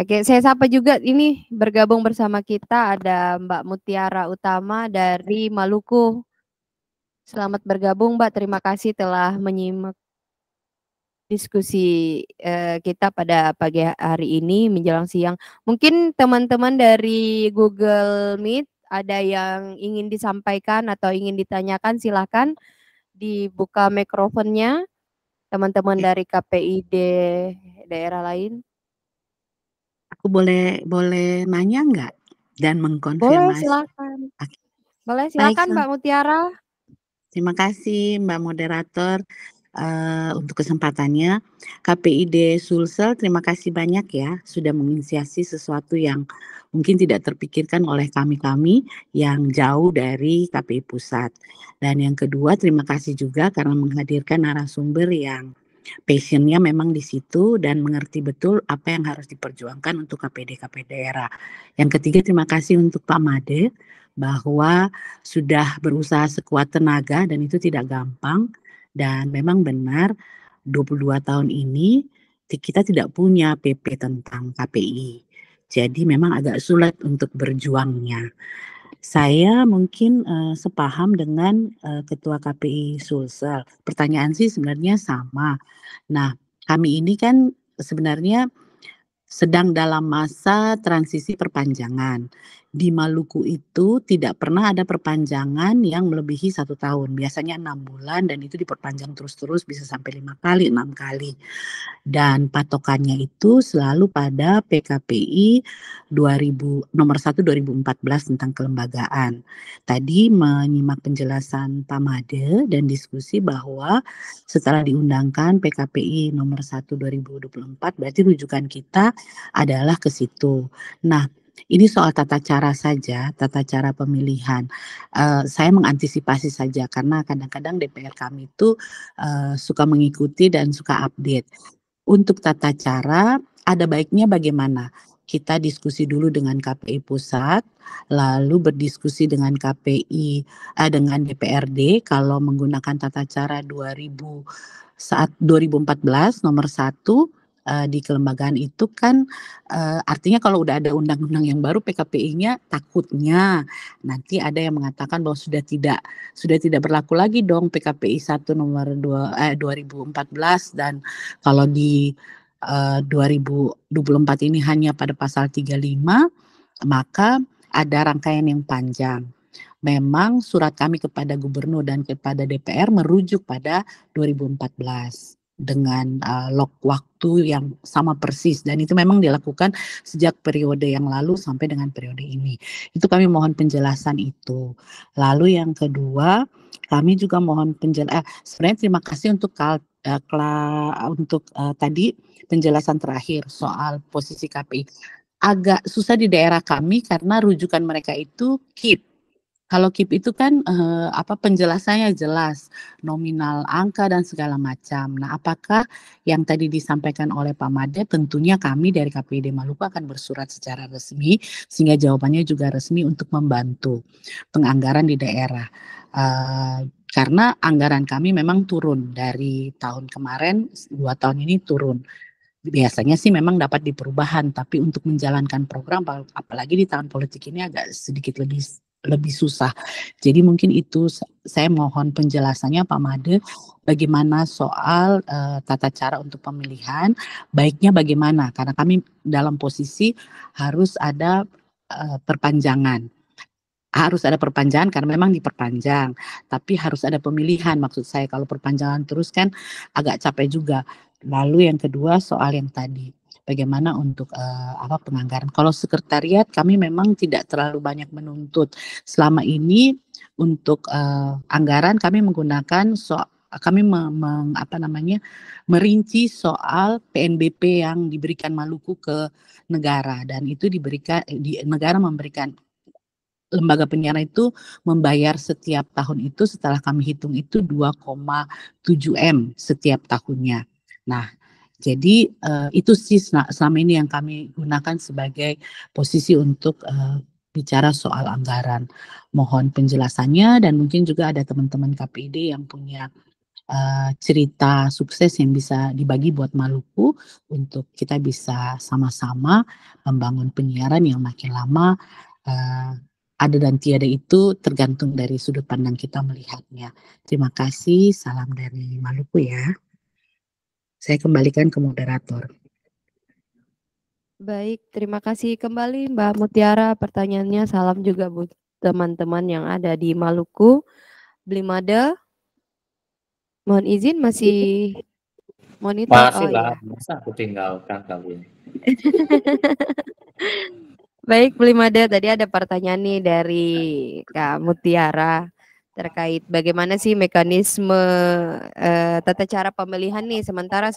Speaker 2: Oke, saya sapa juga ini bergabung bersama kita ada Mbak Mutiara Utama dari Maluku. Selamat bergabung Mbak, terima kasih telah menyimak diskusi kita pada pagi hari ini menjelang siang. Mungkin teman-teman dari Google Meet ada yang ingin disampaikan atau ingin ditanyakan, silakan dibuka mikrofonnya. Teman-teman dari KPID daerah lain.
Speaker 4: Aku boleh nanya nggak dan
Speaker 2: Boleh,
Speaker 4: mengkonfirmasi?
Speaker 2: silakan.
Speaker 4: Oke.
Speaker 2: Boleh, silakan
Speaker 4: Baik,
Speaker 2: Mbak Mutiara.
Speaker 4: terima kasih Mbak Moderator untuk kesempatannya. KPID Sulsel, terima kasih banyak ya sudah menginisiasi sesuatu yang mungkin tidak terpikirkan oleh kami-kami yang jauh dari KPI Pusat. Dan yang kedua, terima kasih juga karena menghadirkan narasumber yang passionnya memang di situ dan mengerti betul apa yang harus diperjuangkan untuk KPD daerah. Yang ketiga, terima kasih untuk Pak Made bahwa sudah berusaha sekuat tenaga dan itu tidak gampang, dan memang benar 22 tahun ini kita tidak punya PP tentang KPI. Jadi memang agak sulit untuk berjuangnya. Saya mungkin sepaham dengan Ketua KPI Sulsel. Pertanyaan sih sebenarnya sama. Nah, kami ini kan sebenarnya sedang dalam masa transisi perpanjangan. Di Maluku itu tidak pernah ada perpanjangan yang melebihi 1 tahun. Biasanya 6 bulan dan itu diperpanjang terus-terus bisa sampai 5 kali, 6 kali. Dan patokannya itu selalu pada PKPI nomor 1 2014 tentang kelembagaan. Tadi menyimak penjelasan Pak Made dan diskusi bahwa setelah diundangkan PKPI nomor 1 2024 berarti rujukan kita adalah ke situ. Nah, ini soal tata cara saja, tata cara pemilihan. Saya mengantisipasi saja karena kadang-kadang DPR kami itu suka mengikuti dan suka update. Untuk tata cara, ada baiknya bagaimana? Kita diskusi dulu dengan KPI Pusat, lalu berdiskusi dengan KPI, dengan DPRD kalau menggunakan tata cara 2014 nomor 1 di kelembagaan itu kan artinya kalau udah ada undang-undang yang baru PKPI-nya takutnya nanti ada yang mengatakan bahwa sudah tidak berlaku lagi dong PKPI 1 nomor 2014 dan kalau di 2024 ini hanya pada pasal 35 maka ada rangkaian yang panjang. Memang surat kami kepada gubernur dan kepada DPR merujuk pada 2014 dengan log waktu yang sama persis dan itu memang dilakukan sejak periode yang lalu sampai dengan periode ini. Itu kami mohon penjelasan itu. Lalu yang kedua, kami juga mohon sebenarnya terima kasih untuk tadi penjelasan terakhir soal posisi KPI. Agak susah di daerah kami karena rujukan mereka itu KIP. Kalau KIP itu kan penjelasannya jelas, nominal angka dan segala macam. Nah, apakah yang tadi disampaikan oleh Pak Made, tentunya kami dari KPID Maluku akan bersurat secara resmi, sehingga jawabannya juga resmi untuk membantu penganggaran di daerah. Karena anggaran kami memang turun dari tahun kemarin, 2 tahun ini turun. Biasanya sih memang dapat diperubahan, tapi untuk menjalankan program, apalagi di tahun politik ini agak sedikit lebih susah. Jadi mungkin itu saya mohon penjelasannya Pak Made, bagaimana soal tata cara untuk pemilihan, baiknya bagaimana, karena kami dalam posisi harus ada perpanjangan. Harus ada perpanjangan karena memang diperpanjang, tapi harus ada pemilihan. Maksud saya kalau perpanjangan terus kan agak capek juga. Lalu yang kedua soal yang tadi, bagaimana untuk penganggaran. Kalau sekretariat kami memang tidak terlalu banyak menuntut. Selama ini untuk anggaran kami menggunakan merinci soal PNBP yang diberikan Maluku ke negara dan itu negara memberikan lembaga penyiaran itu membayar setiap tahun itu setelah kami hitung itu 2,7 M setiap tahunnya. Nah, jadi itu sih selama ini yang kami gunakan sebagai posisi untuk bicara soal anggaran. Mohon penjelasannya dan mungkin juga ada teman-teman KPID yang punya cerita sukses yang bisa dibagi buat Maluku untuk kita bisa sama-sama membangun penyiaran yang makin lama ada dan tiada itu tergantung dari sudut pandang kita melihatnya. Terima kasih, salam dari Maluku ya. Saya kembalikan ke moderator.
Speaker 2: Baik, terima kasih kembali Mbak Mutiara pertanyaannya. Salam juga buat teman-teman yang ada di Maluku. Blimade, mohon izin masih monitor.
Speaker 1: Masih
Speaker 2: Oh
Speaker 1: lah,
Speaker 2: ya.
Speaker 1: masa aku tinggalkan kalian.
Speaker 2: Baik, Blimade, tadi ada pertanyaan nih dari Kak Mutiara terkait bagaimana sih mekanisme tata cara pemilihan nih sementara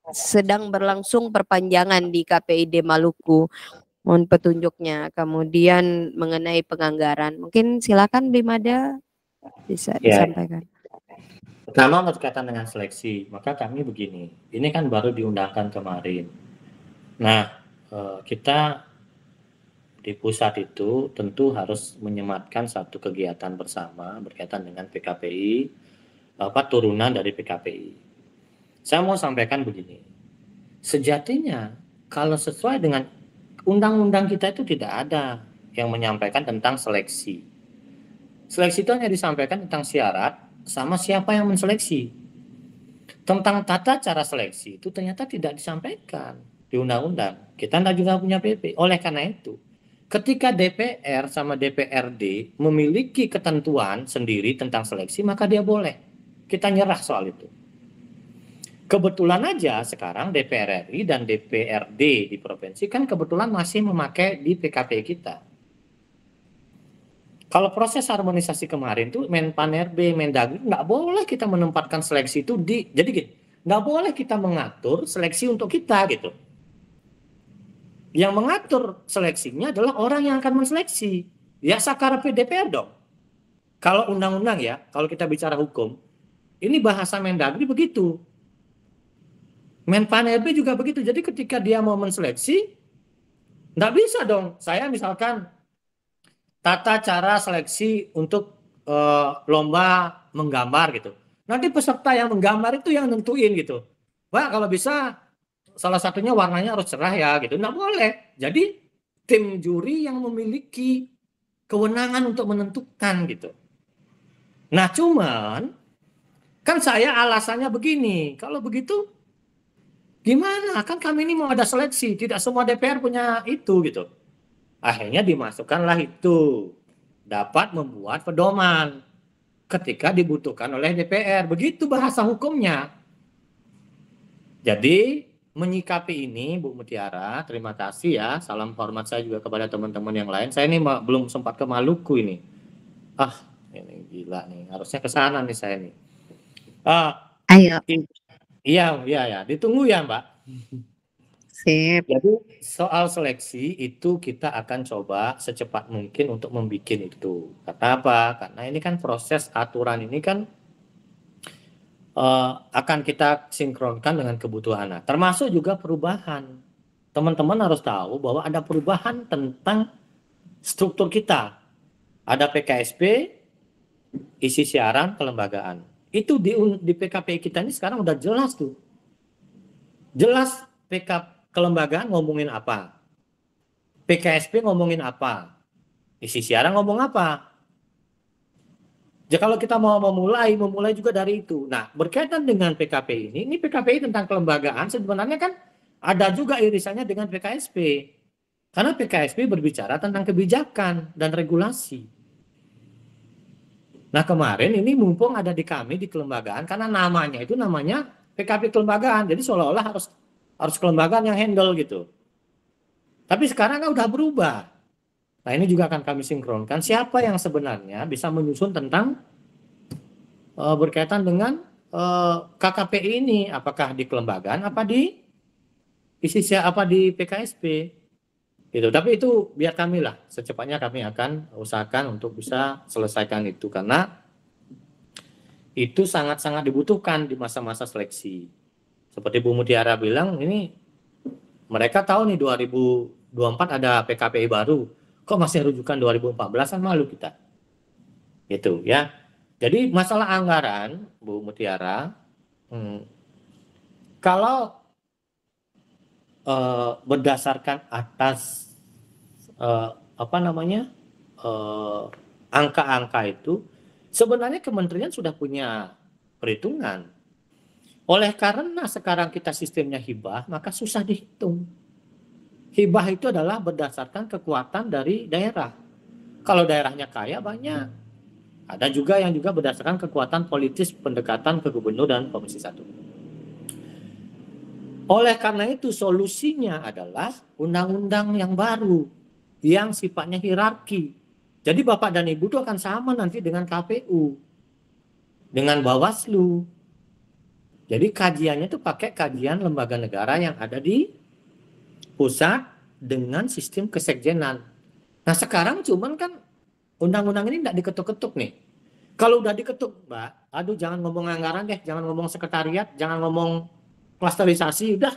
Speaker 2: sedang berlangsung perpanjangan di KPID Maluku. Mohon petunjuknya. Kemudian mengenai penganggaran. Mungkin silakan Blimade bisa disampaikan.
Speaker 1: Pertama berkaitan dengan seleksi, maka kami begini. Ini kan baru diundangkan kemarin. Nah, kita di pusat itu tentu harus menyematkan satu kegiatan bersama berkaitan dengan PKPI, turunan dari PKPI. Saya mau sampaikan begini, sejatinya kalau sesuai dengan undang-undang kita itu tidak ada yang menyampaikan tentang seleksi. Seleksi itu hanya disampaikan tentang syarat sama siapa yang menseleksi. Tentang tata cara seleksi itu ternyata tidak disampaikan di undang-undang. Kita juga punya PP. Oleh karena itu, ketika DPR sama DPRD memiliki ketentuan sendiri tentang seleksi, maka dia boleh. Kita nyerah soal itu. Kebetulan aja sekarang DPR RI dan DPRD di provinsi kan kebetulan masih memakai di PKP kita. Kalau proses harmonisasi kemarin tuh Menpan RB, Mendagri nggak boleh kita menempatkan seleksi itu jadi gini, nggak boleh kita mengatur seleksi untuk kita gitu. Yang mengatur seleksinya adalah orang yang akan menseleksi. Ya sakarape DPR dong. Kalau undang-undang ya, kalau kita bicara hukum, ini bahasa Mendagri begitu. Menpan RB juga begitu. Jadi ketika dia mau menseleksi, nggak bisa dong. Saya misalkan tata cara seleksi untuk lomba menggambar gitu. Nanti peserta yang menggambar itu yang nentuin gitu. Pak, kalau bisa salah satunya warnanya harus cerah ya gitu. Nggak boleh. Jadi tim juri yang memiliki kewenangan untuk menentukan gitu. Nah cuman kan saya alasannya begini. Kalau begitu gimana? Kan kami ini mau ada seleksi. Tidak semua DPR punya itu gitu. Akhirnya dimasukkanlah itu. Dapat membuat pedoman ketika dibutuhkan oleh DPR. Begitu bahasa hukumnya. Jadi menyikapi ini Bu Mutiara, terima kasih ya. Salam hormat saya juga kepada teman-teman yang lain. Saya ini belum sempat ke Maluku ini. Ini gila nih. Harusnya ke sana nih saya nih.
Speaker 4: Ayo.
Speaker 1: Iya. Ditunggu ya Mbak.
Speaker 4: Sip.
Speaker 1: Jadi soal seleksi itu kita akan coba secepat mungkin untuk membuat itu. Karena apa? Karena ini kan proses aturan ini kan akan kita sinkronkan dengan kebutuhan. Nah, termasuk juga perubahan. Teman-teman harus tahu bahwa ada perubahan tentang struktur kita. Ada PKSP, isi siaran, kelembagaan. Itu di PKPI kita ini sekarang udah jelas tuh. Jelas kelembagaan ngomongin apa, PKSP ngomongin apa, isi siaran ngomong apa. Jadi kalau kita mau memulai juga dari itu. Nah, berkaitan dengan PKPI ini PKPI tentang kelembagaan sebenarnya kan ada juga irisannya dengan PKSP. Karena PKSP berbicara tentang kebijakan dan regulasi. Nah, kemarin ini mumpung ada di kami di kelembagaan karena namanya PKP kelembagaan. Jadi seolah-olah harus kelembagaan yang handle gitu. Tapi sekarang kan udah berubah. Nah ini juga akan kami sinkronkan siapa yang sebenarnya bisa menyusun tentang berkaitan dengan KKPI ini. Apakah di kelembagaan, apa di PKSP. Gitu. Tapi itu biar kami lah. Secepatnya kami akan usahakan untuk bisa selesaikan itu. Karena itu sangat-sangat dibutuhkan di masa-masa seleksi. Seperti Bu Mutiara bilang, ini mereka tahu nih 2024 ada PKPI baru. Kok masih rujukan 2014 kan malu kita. Gitu ya. Jadi masalah anggaran, Bu Mutiara, kalau berdasarkan atas angka-angka itu, sebenarnya kementerian sudah punya perhitungan. Oleh karena sekarang kita sistemnya hibah, maka susah dihitung. Hibah itu adalah berdasarkan kekuatan dari daerah. Kalau daerahnya kaya banyak. Ada juga yang juga berdasarkan kekuatan politis pendekatan ke gubernur dan komisi 1. Oleh karena itu solusinya adalah undang-undang yang baru yang sifatnya hierarki. Jadi Bapak dan Ibu itu akan sama nanti dengan KPU, dengan Bawaslu. Jadi kajiannya itu pakai kajian lembaga negara yang ada di pusat dengan sistem kesekjenan. Nah sekarang cuman kan undang-undang ini tidak diketuk-ketuk nih. Kalau udah diketuk, Mbak, aduh jangan ngomong anggaran deh, jangan ngomong sekretariat, jangan ngomong klasterisasi, udah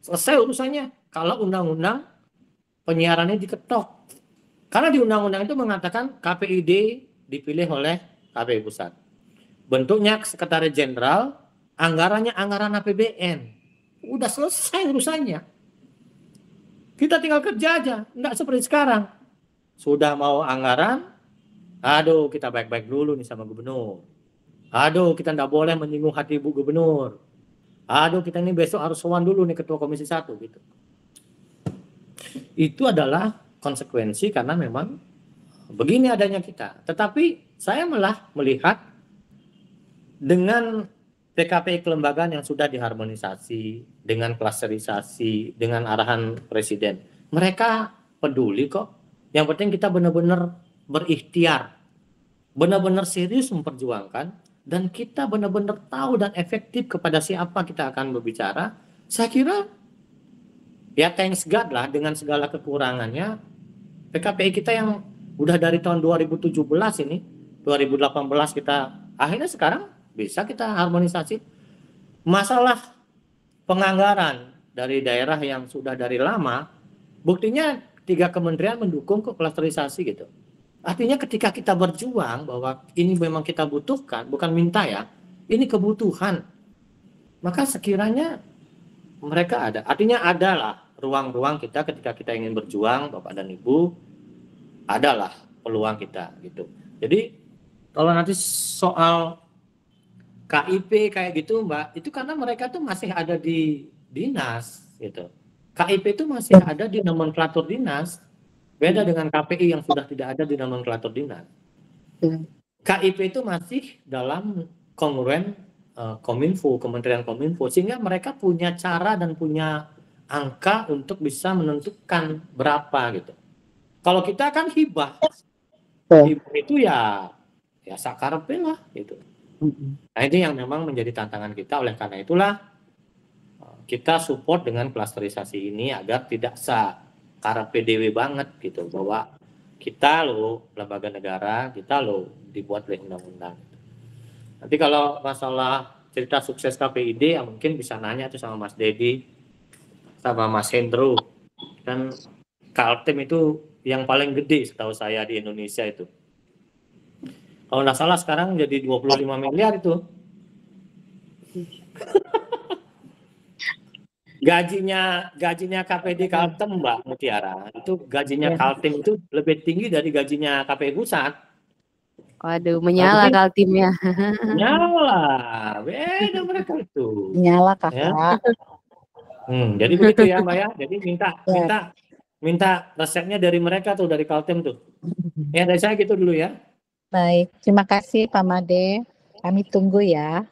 Speaker 1: selesai urusannya. Kalau undang-undang penyiarannya diketok. Karena di undang-undang itu mengatakan KPID dipilih oleh KPU Pusat. Bentuknya sekretaris jenderal, anggarannya anggaran APBN. Udah selesai urusannya. Kita tinggal kerja aja, enggak seperti sekarang. Sudah mau anggaran, aduh kita baik-baik dulu nih sama gubernur. Aduh kita enggak boleh menyinggung hati Ibu Gubernur. Aduh kita ini besok harus sowan dulu nih Ketua Komisi 1 gitu. Itu adalah konsekuensi karena memang begini adanya kita. Tetapi saya malah melihat dengan PKPI kelembagaan yang sudah diharmonisasi, dengan klasterisasi, dengan arahan Presiden, mereka peduli kok. Yang penting kita benar-benar berikhtiar, benar-benar serius memperjuangkan, dan kita benar-benar tahu dan efektif kepada siapa kita akan berbicara. Saya kira ya thanks God lah dengan segala kekurangannya, PKPI kita yang udah dari tahun 2017 ini, 2018 kita akhirnya sekarang bisa kita harmonisasi. Masalah penganggaran dari daerah yang sudah dari lama, buktinya 3 kementerian mendukung ke klasterisasi gitu. Artinya ketika kita berjuang bahwa ini memang kita butuhkan, bukan minta ya, ini kebutuhan, maka sekiranya mereka ada. Artinya adalah ruang-ruang kita ketika kita ingin berjuang, Bapak dan Ibu, adalah peluang kita gitu. Jadi kalau nanti soal KIP kayak gitu Mbak, itu karena mereka tuh masih ada di dinas gitu. KIP itu masih ada di nomenklatur dinas, beda dengan KPI yang sudah tidak ada di nomenklatur dinas. KIP itu masih dalam kongruen Kominfo, Kementerian Kominfo, sehingga mereka punya cara dan punya angka untuk bisa menentukan berapa gitu. Kalau kita kan hibah, hibah itu ya sakarepe lah gitu. Nah ini yang memang menjadi tantangan kita. Oleh karena itulah kita support dengan klasterisasi ini agar tidak sakarepe dewe banget gitu, bahwa kita loh lembaga negara, kita loh dibuat oleh undang-undang. Nanti kalau masalah cerita sukses KPID ya mungkin bisa nanya tuh sama Mas Dedi sama Mas Hendro. Kan Kaltim itu yang paling gede setahu saya di Indonesia itu. Kalau nggak salah sekarang jadi 25 miliar itu. Gajinya KPD Kaltim Mbak Mutiara, itu gajinya Kaltim itu lebih tinggi dari gajinya KPI Pusat.
Speaker 2: Waduh, menyala Kaltimnya.
Speaker 1: Menyala, beda mereka itu.
Speaker 4: Menyala Kakak.
Speaker 1: Ya. Jadi begitu ya Mbak ya. Jadi minta resepnya dari mereka tuh, dari Kaltim tuh. Ya dari saya gitu dulu ya.
Speaker 4: Baik, terima kasih Pak Made. Kami tunggu ya.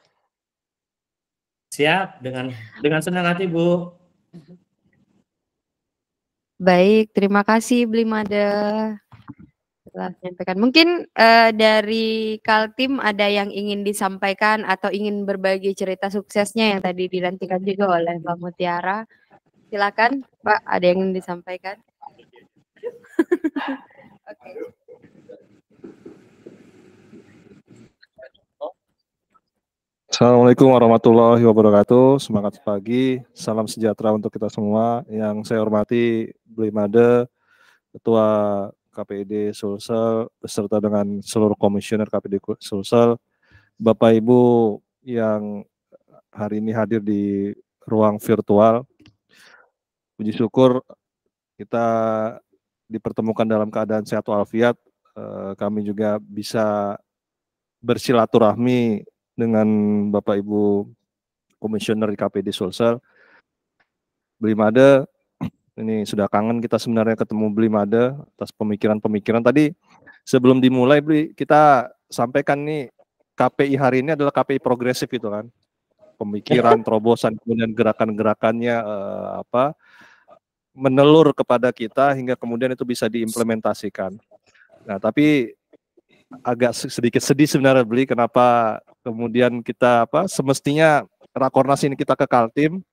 Speaker 1: Siap, dengan senang hati Bu.
Speaker 2: Baik, terima kasih Blimade telah menyampaikan. Mungkin dari Kaltim ada yang ingin disampaikan atau ingin berbagi cerita suksesnya yang tadi dinantikan juga oleh Mbak Mutiara. Silakan Pak, ada yang ingin disampaikan? Oke.
Speaker 5: Assalamualaikum warahmatullahi wabarakatuh. Semangat pagi, salam sejahtera untuk kita semua. Yang saya hormati Blimade, Ketua KPID Sulsel beserta dengan seluruh komisioner KPID Sulsel, Bapak Ibu yang hari ini hadir di ruang virtual. Puji syukur kita dipertemukan dalam keadaan sehat walafiat. Kami juga bisa bersilaturahmi dengan Bapak Ibu komisioner di KPID Sulsel. Blimade, ini sudah kangen kita sebenarnya ketemu Blimade atas pemikiran-pemikiran. Tadi sebelum dimulai kita sampaikan nih KPI hari ini adalah KPI progresif itu kan. Pemikiran, terobosan, kemudian gerakan-gerakannya menelur kepada kita hingga kemudian itu bisa diimplementasikan. Nah, tapi agak sedikit sedih sebenarnya Bli, kenapa kemudian kita semestinya Rakornas ini kita ke Kaltim,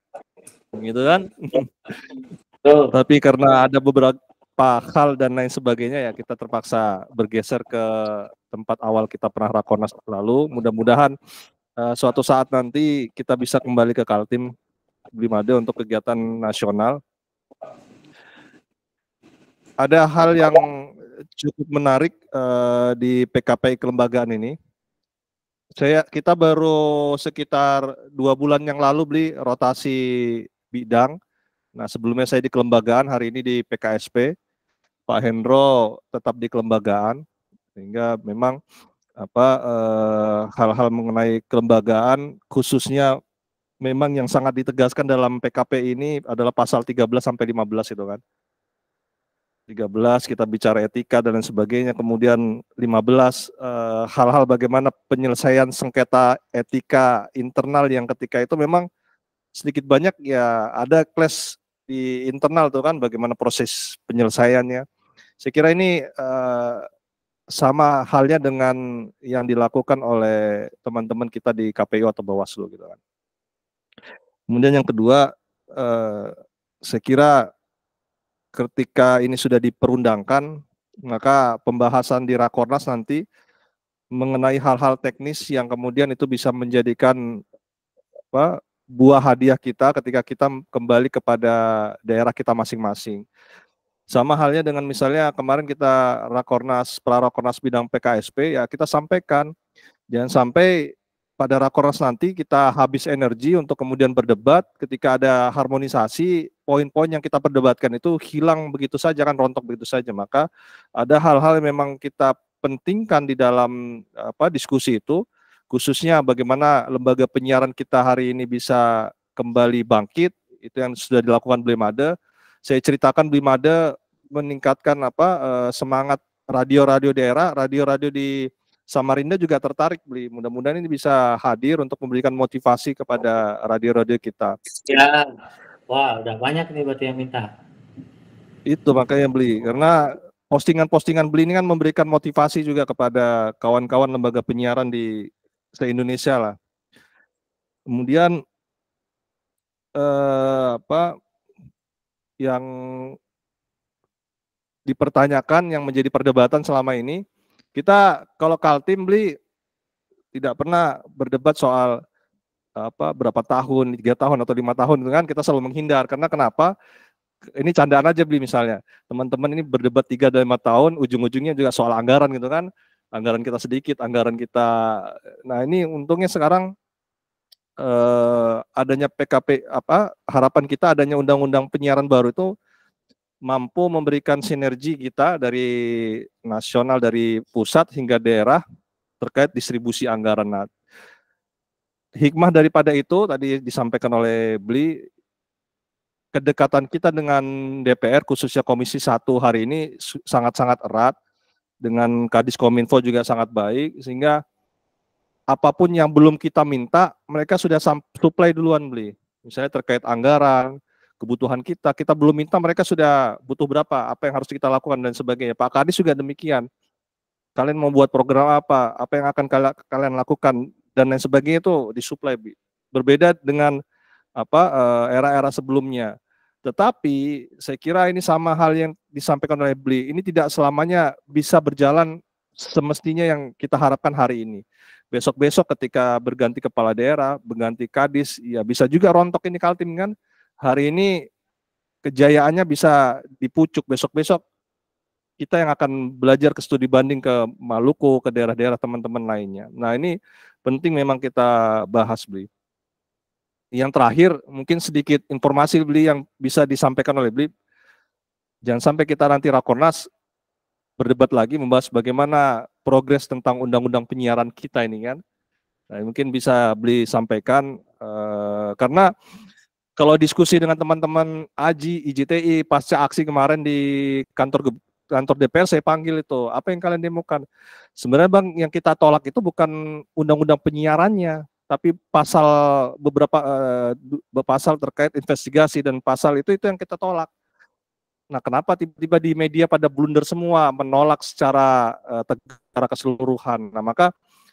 Speaker 5: gitu kan? Tapi karena ada beberapa hal dan lain sebagainya ya kita terpaksa bergeser ke tempat awal kita pernah Rakornas lalu. Mudah-mudahan suatu saat nanti kita bisa kembali ke Kaltim Blimade untuk kegiatan nasional. Ada hal yang cukup menarik di PKPI kelembagaan ini. Kita baru sekitar 2 bulan yang lalu beli rotasi bidang. Nah, sebelumnya saya di kelembagaan, hari ini di PKSP. Pak Hendro tetap di kelembagaan, sehingga memang hal-hal mengenai kelembagaan khususnya memang yang sangat ditegaskan dalam PKP ini adalah pasal 13 sampai 15 itu kan. 13 kita bicara etika dan lain sebagainya, kemudian 15 hal-hal bagaimana penyelesaian sengketa etika internal yang ketika itu memang sedikit banyak ya ada clash di internal tuh kan, bagaimana proses penyelesaiannya. Saya kira ini sama halnya dengan yang dilakukan oleh teman-teman kita di KPU atau Bawaslu gitu kan. Kemudian yang kedua, saya kira ketika ini sudah diperundangkan, maka pembahasan di Rakornas nanti mengenai hal-hal teknis yang kemudian itu bisa menjadikan buah hadiah kita ketika kita kembali kepada daerah kita masing-masing. Sama halnya dengan misalnya kemarin kita Rakornas bidang PKSP, ya kita sampaikan, jangan sampai pada Rakornas nanti kita habis energi untuk kemudian berdebat, ketika ada harmonisasi, poin-poin yang kita perdebatkan itu hilang begitu saja kan, rontok begitu saja. Maka ada hal-hal yang memang kita pentingkan di dalam diskusi itu, khususnya bagaimana lembaga penyiaran kita hari ini bisa kembali bangkit, itu yang sudah dilakukan Blimade. Saya ceritakan Blimade meningkatkan semangat radio-radio daerah, radio-radio di Samarinda juga tertarik beli. Mudah-mudahan ini bisa hadir untuk memberikan motivasi kepada radio-radio kita.
Speaker 1: Ya, wah udah banyak nih berarti yang minta.
Speaker 5: Itu makanya beli, karena postingan-postingan beli ini kan memberikan motivasi juga kepada kawan-kawan lembaga penyiaran di se-Indonesia lah. Kemudian yang dipertanyakan, yang menjadi perdebatan selama ini, kita kalau Kaltim beli tidak pernah berdebat soal berapa tahun, 3 tahun atau 5 tahun itu kan, kita selalu menghindar. Karena kenapa? Ini candaan aja beli, misalnya teman-teman ini berdebat 3 dan 5 tahun, ujung-ujungnya juga soal anggaran gitu kan. Anggaran kita sedikit, anggaran kita. Nah, ini untungnya sekarang adanya PKP, harapan kita adanya undang-undang penyiaran baru itu mampu memberikan sinergi kita dari nasional, dari pusat hingga daerah terkait distribusi anggaran. Nah, hikmah daripada itu tadi disampaikan oleh Bli, kedekatan kita dengan DPR khususnya Komisi 1 hari ini sangat-sangat erat, dengan Kadiskominfo juga sangat baik, sehingga apapun yang belum kita minta mereka sudah supply duluan Bli. Misalnya terkait anggaran, kebutuhan kita belum minta, mereka sudah butuh berapa, apa yang harus kita lakukan dan sebagainya. Pak Kadis juga demikian. Kalian mau buat program apa yang akan kalian lakukan dan lain sebagainya itu disuplai. Berbeda dengan era-era sebelumnya. Tetapi saya kira ini sama hal yang disampaikan oleh Bli. Ini tidak selamanya bisa berjalan semestinya yang kita harapkan hari ini. Besok-besok ketika berganti kepala daerah, berganti Kadis, ya bisa juga rontok ini Kaltim kan. Hari ini kejayaannya bisa dipucuk, besok-besok kita yang akan belajar ke studi banding ke Maluku, ke daerah-daerah teman-teman lainnya. Nah, ini penting memang kita bahas, Bli. Yang terakhir, mungkin sedikit informasi, Bli, yang bisa disampaikan oleh Bli. Jangan sampai kita nanti Rakornas berdebat lagi membahas bagaimana progres tentang undang-undang penyiaran kita ini kan. Nah, mungkin bisa Bli sampaikan, karena kalau diskusi dengan teman-teman AJI, IJTI, pasca aksi kemarin di kantor DPR, saya panggil itu, apa yang kalian demokan? Sebenarnya Bang, yang kita tolak itu bukan undang-undang penyiarannya, tapi beberapa pasal terkait investigasi dan pasal itu yang kita tolak. Nah, kenapa tiba-tiba di media pada blunder semua menolak secara keseluruhan? Nah, maka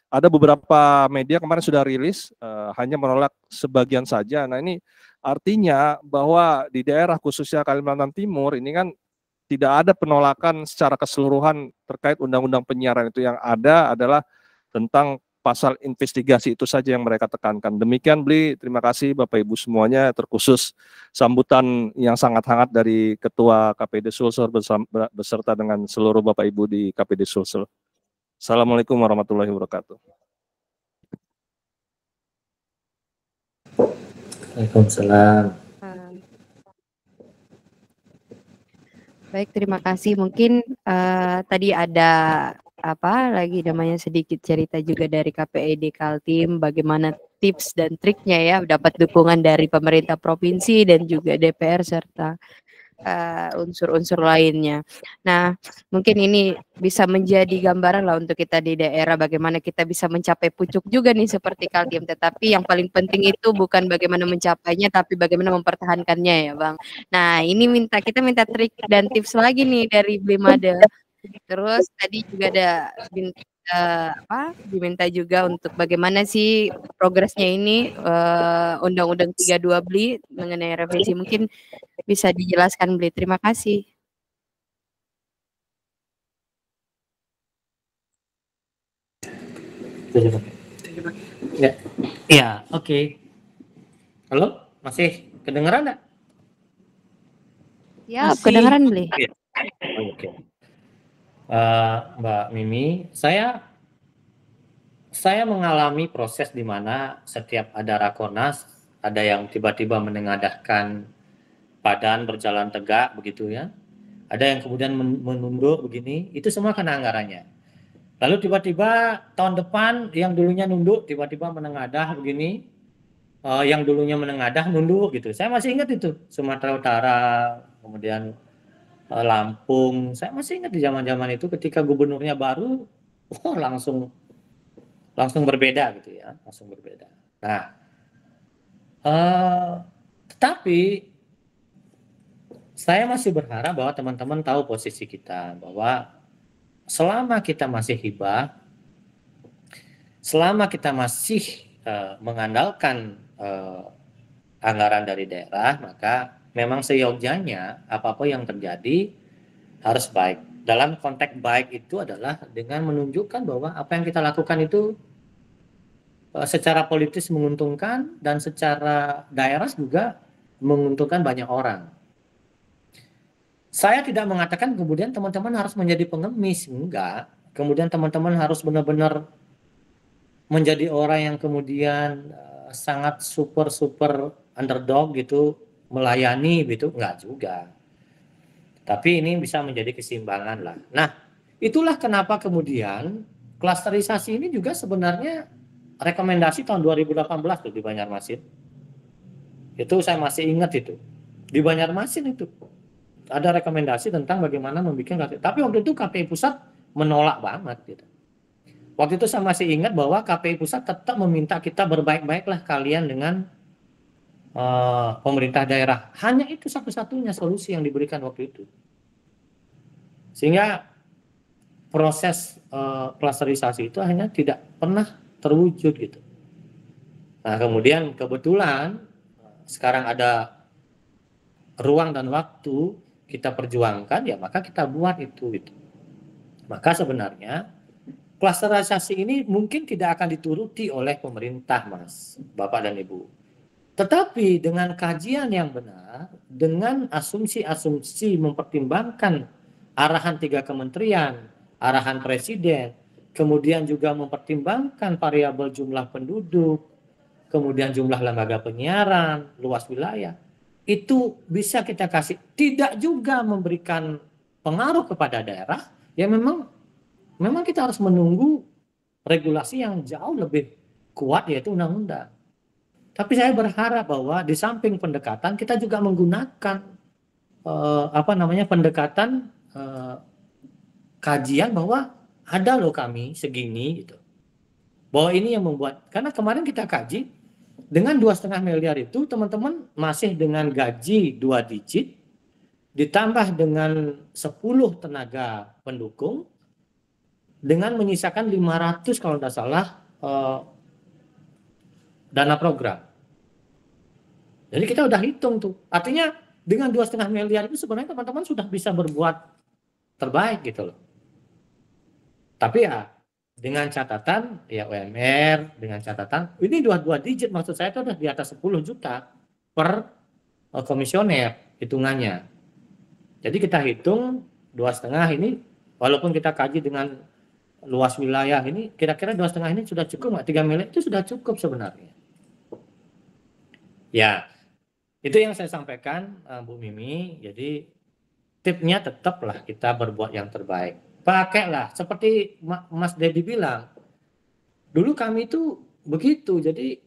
Speaker 5: ada beberapa media kemarin sudah rilis hanya menolak sebagian saja. Nah, ini artinya bahwa di daerah khususnya Kalimantan Timur ini kan tidak ada penolakan secara keseluruhan terkait undang-undang penyiaran. Itu yang ada adalah tentang pasal investigasi itu saja yang mereka tekankan. Demikian, Bli, terima kasih Bapak Ibu semuanya, terkhusus sambutan yang sangat hangat dari Ketua KPD Sulsel beserta dengan seluruh Bapak Ibu di KPD Sulsel. Assalamualaikum warahmatullahi wabarakatuh.
Speaker 1: Waalaikumsalam.
Speaker 2: Baik, terima kasih. Mungkin tadi ada lagi namanya sedikit cerita juga dari KPID Kaltim, bagaimana tips dan triknya ya dapat dukungan dari pemerintah provinsi dan juga DPR serta unsur-unsur lainnya. Nah, mungkin ini bisa menjadi gambaran lah untuk kita di daerah bagaimana kita bisa mencapai pucuk juga nih seperti Kaltim. Tetapi yang paling penting itu bukan bagaimana mencapainya, tapi bagaimana mempertahankannya ya, Bang. Nah, ini kita minta trik dan tips lagi nih dari Blimade. Terus tadi juga ada diminta juga untuk bagaimana sih progresnya ini Undang-Undang 32 Bli mengenai revisi, mungkin bisa dijelaskan Bli. Terima kasih.
Speaker 1: Ya, oke. Halo, masih kedengeran nggak?
Speaker 2: Ya, kedengeran Bli.
Speaker 1: Oke. Mbak Mimi, saya mengalami proses di mana setiap ada Rakornas, ada yang tiba-tiba menengadahkan badan berjalan tegak begitu ya. Ada yang kemudian menunduk begini, itu semua kena anggarannya. Lalu tiba-tiba tahun depan yang dulunya nunduk tiba-tiba menengadah begini, yang dulunya menengadah nunduk gitu. Saya masih ingat itu, Sumatera Utara, kemudian Lampung. Saya masih ingat di zaman-zaman itu ketika gubernurnya baru, langsung berbeda gitu ya, langsung berbeda. Nah, tetapi saya masih berharap bahwa teman-teman tahu posisi kita, bahwa selama kita masih hibah, selama kita masih mengandalkan anggaran dari daerah, maka memang seyogyanya apa-apa yang terjadi harus baik. Dalam konteks baik itu adalah dengan menunjukkan bahwa apa yang kita lakukan itu secara politis menguntungkan dan secara daerah juga menguntungkan banyak orang. Saya tidak mengatakan kemudian teman-teman harus menjadi pengemis, enggak. Kemudian teman-teman harus benar-benar menjadi orang yang kemudian sangat super underdog gitu, melayani gitu, enggak juga. Tapi ini bisa menjadi keseimbangan lah. Nah, itulah kenapa kemudian klasterisasi ini juga sebenarnya rekomendasi tahun 2018 tuh di Banjarmasin. Itu saya masih ingat itu. Di Banjarmasin itu ada rekomendasi tentang bagaimana membuat KPI. Tapi waktu itu KPI pusat menolak banget gitu. Waktu itu saya masih ingat bahwa KPI pusat tetap meminta kita berbaik-baiklah kalian dengan pemerintah daerah. Hanya itu satu-satunya solusi yang diberikan waktu itu. Sehingga proses klasterisasi itu hanya tidak pernah terwujud gitu. Nah, kemudian kebetulan sekarang ada ruang dan waktu kita perjuangkan, ya maka kita buat itu gitu. Maka sebenarnya klasterisasi ini mungkin tidak akan dituruti oleh pemerintah, Mas, Bapak dan Ibu. Tetapi dengan kajian yang benar, dengan asumsi-asumsi mempertimbangkan arahan 3 kementerian, arahan presiden, kemudian juga mempertimbangkan variabel jumlah penduduk, kemudian jumlah lembaga penyiaran, luas wilayah, itu bisa kita kasih. Tidak juga memberikan pengaruh kepada daerah, ya memang kita harus menunggu regulasi yang jauh lebih kuat, yaitu undang-undang. Tapi saya berharap bahwa di samping pendekatan kita juga menggunakan pendekatan kajian bahwa ada loh kami segini gitu. Bahwa ini yang membuat, karena kemarin kita kaji dengan 2,5 miliar itu teman-teman masih dengan gaji 2 digit ditambah dengan 10 tenaga pendukung dengan menyisakan 500 kalau tidak salah dana program. Jadi kita udah hitung tuh. Artinya dengan 2,5 miliar itu sebenarnya teman-teman sudah bisa berbuat terbaik gitu loh. Tapi ya dengan catatan ya UMR, dengan catatan ini 2 digit, maksud saya itu udah di atas 10 juta per komisioner hitungannya. Jadi kita hitung 2,5 ini, walaupun kita kaji dengan luas wilayah ini, kira-kira 2,5 ini sudah cukup nggak? 3 miliar itu sudah cukup sebenarnya. Ya, itu yang saya sampaikan Bu Mimi. Jadi tipsnya tetaplah kita berbuat yang terbaik. Pakailah seperti Mas Dedi bilang. Dulu kami itu begitu. Jadi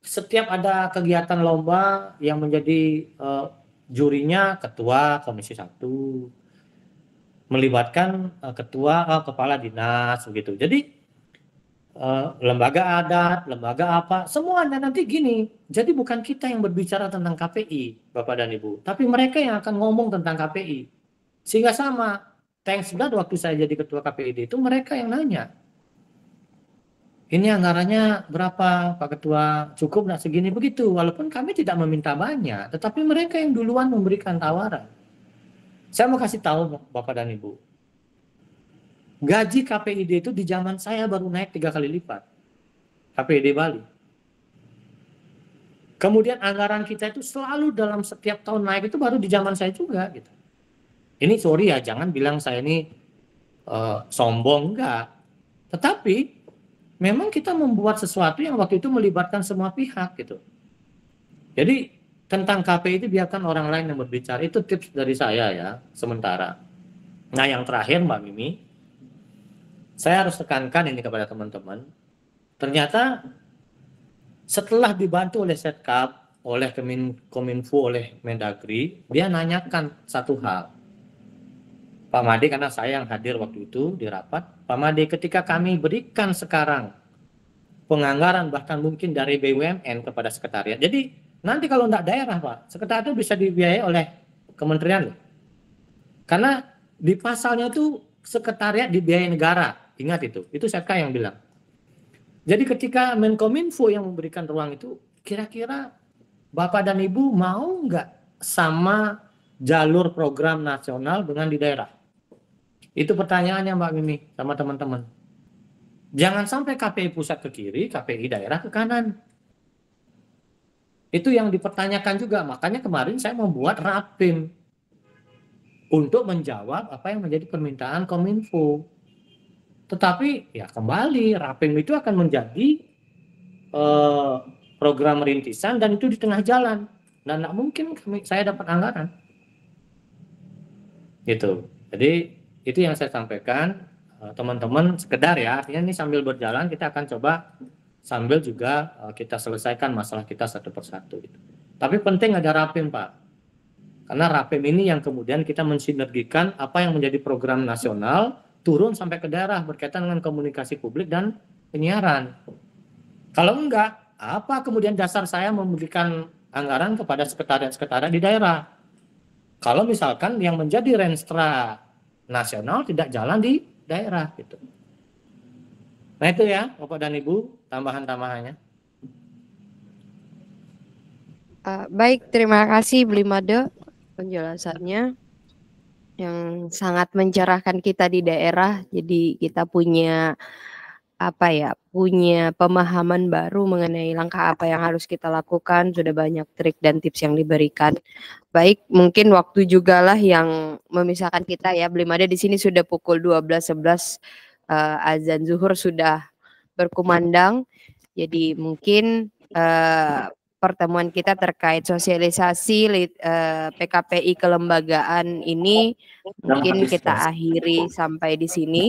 Speaker 1: setiap ada kegiatan lomba yang menjadi jurinya ketua Komisi 1, melibatkan kepala dinas begitu. Jadi lembaga adat, lembaga apa, semuanya nanti gini. Jadi bukan kita yang berbicara tentang KPI, Bapak dan Ibu, tapi mereka yang akan ngomong tentang KPI. Sehingga sama, thanks God waktu saya jadi ketua KPID itu mereka yang nanya. Ini anggarannya berapa Pak Ketua, cukup nggak segini begitu. Walaupun kami tidak meminta banyak, tetapi mereka yang duluan memberikan tawaran. Saya mau kasih tahu Bapak dan Ibu. Gaji KPID itu di zaman saya baru naik 3 kali lipat. KPID Bali. Kemudian anggaran kita itu selalu dalam setiap tahun naik, itu baru di zaman saya juga gitu. Ini sorry ya, jangan bilang saya ini sombong, enggak. Tetapi memang kita membuat sesuatu yang waktu itu melibatkan semua pihak gitu. Jadi tentang KPI itu biarkan orang lain yang berbicara. Itu tips dari saya ya, sementara. Nah yang terakhir Mbak Mimi, saya harus tekankan ini kepada teman-teman. Ternyata setelah dibantu oleh Setkap, oleh Kominfo, oleh Mendagri, dia nanyakan satu hal. Pak Made, karena saya yang hadir waktu itu di rapat, Pak Made, ketika kami berikan sekarang penganggaran bahkan mungkin dari BUMN kepada sekretariat. Jadi nanti kalau enggak daerah Pak, sekretariat itu bisa dibiayai oleh kementerian. Karena di pasalnya itu sekretariat dibiayai negara. Ingat itu Setka yang bilang. Jadi ketika Menkominfo yang memberikan ruang itu, kira-kira Bapak dan Ibu mau nggak sama jalur program nasional dengan di daerah? Itu pertanyaannya Mbak Mimi sama teman-teman. Jangan sampai KPI pusat ke kiri, KPI daerah ke kanan. Itu yang dipertanyakan juga. Makanya kemarin saya membuat Rapim untuk menjawab apa yang menjadi permintaan Kominfo. Tetapi ya kembali Rapim itu akan menjadi program rintisan dan itu di tengah jalan dan tidak mungkin saya dapat anggaran. Gitu. Jadi itu yang saya sampaikan teman-teman, sekedar ya, artinya ini sambil berjalan kita akan coba sambil juga kita selesaikan masalah kita satu persatu. Gitu. Tapi penting ada Rapim Pak, karena Rapim ini yang kemudian kita mensinergikan apa yang menjadi program nasional turun sampai ke daerah berkaitan dengan komunikasi publik dan penyiaran. Kalau enggak, apa kemudian dasar saya memberikan anggaran kepada sekretariat-sekretariat di daerah? Kalau misalkan yang menjadi renstra nasional tidak jalan di daerah gitu. Nah itu ya Bapak dan Ibu tambahan-tambahannya.
Speaker 2: Baik, terima kasih Bli Made penjelasannya yang sangat mencerahkan kita di daerah. Jadi kita punya apa ya, punya pemahaman baru mengenai langkah apa yang harus kita lakukan. Sudah banyak trik dan tips yang diberikan. Baik, mungkin waktu juga lah yang memisahkan kita ya. Belum ada di sini sudah pukul 12.11, azan zuhur sudah berkumandang. Jadi mungkin pertemuan kita terkait sosialisasi PKPI kelembagaan ini mungkin kita akhiri sampai di sini.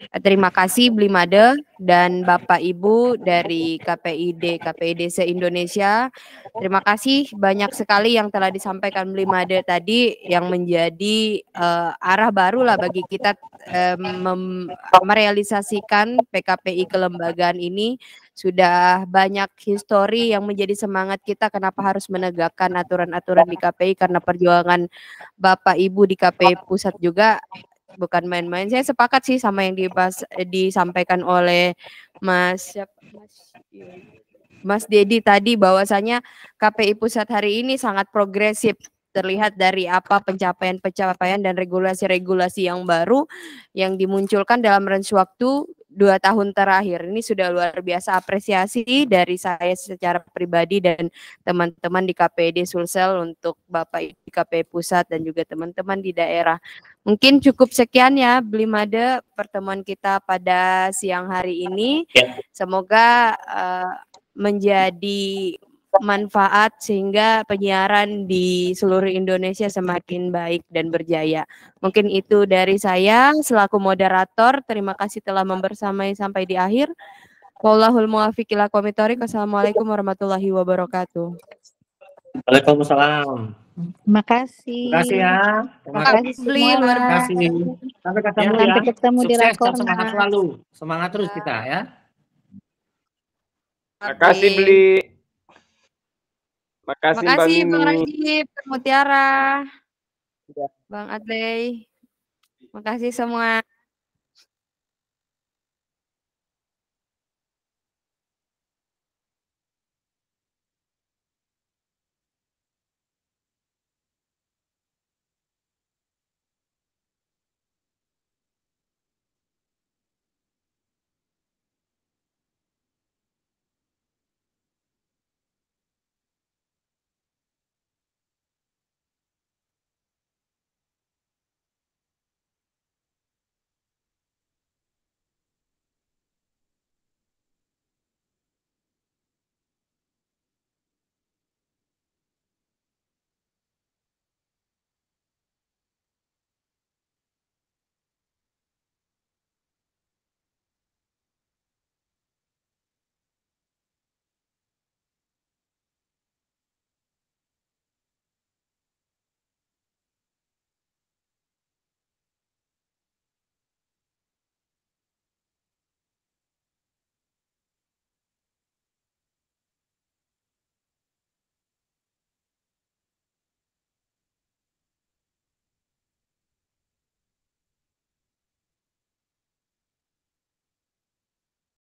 Speaker 2: Terima kasih Blimade dan Bapak Ibu dari KPID se-Indonesia. Terima kasih banyak sekali yang telah disampaikan Blimade tadi yang menjadi arah baru lah bagi kita merealisasikan PKPI kelembagaan ini. Sudah banyak histori yang menjadi semangat kita kenapa harus menegakkan aturan-aturan di KPI, karena perjuangan Bapak Ibu di KPI pusat juga bukan main-main. Saya sepakat sih sama yang disampaikan oleh Mas Dedi tadi, bahwasanya KPI pusat hari ini sangat progresif. Terlihat dari apa pencapaian-pencapaian dan regulasi-regulasi yang baru yang dimunculkan dalam range waktu 2 tahun terakhir. Ini sudah luar biasa, apresiasi dari saya secara pribadi dan teman-teman di KPID Sulsel untuk Bapak di KPI Pusat dan juga teman-teman di daerah. Mungkin cukup sekian ya Blimade pertemuan kita pada siang hari ini. Semoga menjadi manfaat sehingga penyiaran di seluruh Indonesia semakin baik dan berjaya. Mungkin itu dari saya selaku moderator. Terima kasih telah membersamai sampai di akhir. Wallahul muwaffiq ila aqwamit thoriq. Wassalamualaikum warahmatullahi wabarakatuh.
Speaker 1: Waalaikumsalam.
Speaker 4: Terima kasih.
Speaker 1: Terima kasih ya.
Speaker 4: Terima kasih semua.
Speaker 1: Terima kasih. Sampai ketemu ya.
Speaker 4: Sampai ketemu di
Speaker 1: Sukses dan
Speaker 4: Rakornas.
Speaker 1: semangat selalu. Semangat terus kita ya.
Speaker 6: Terima kasih Bli. Makasih Mbak Mimi.
Speaker 2: Bang Rajib, Mutiara, Bang Adley. Makasih semua.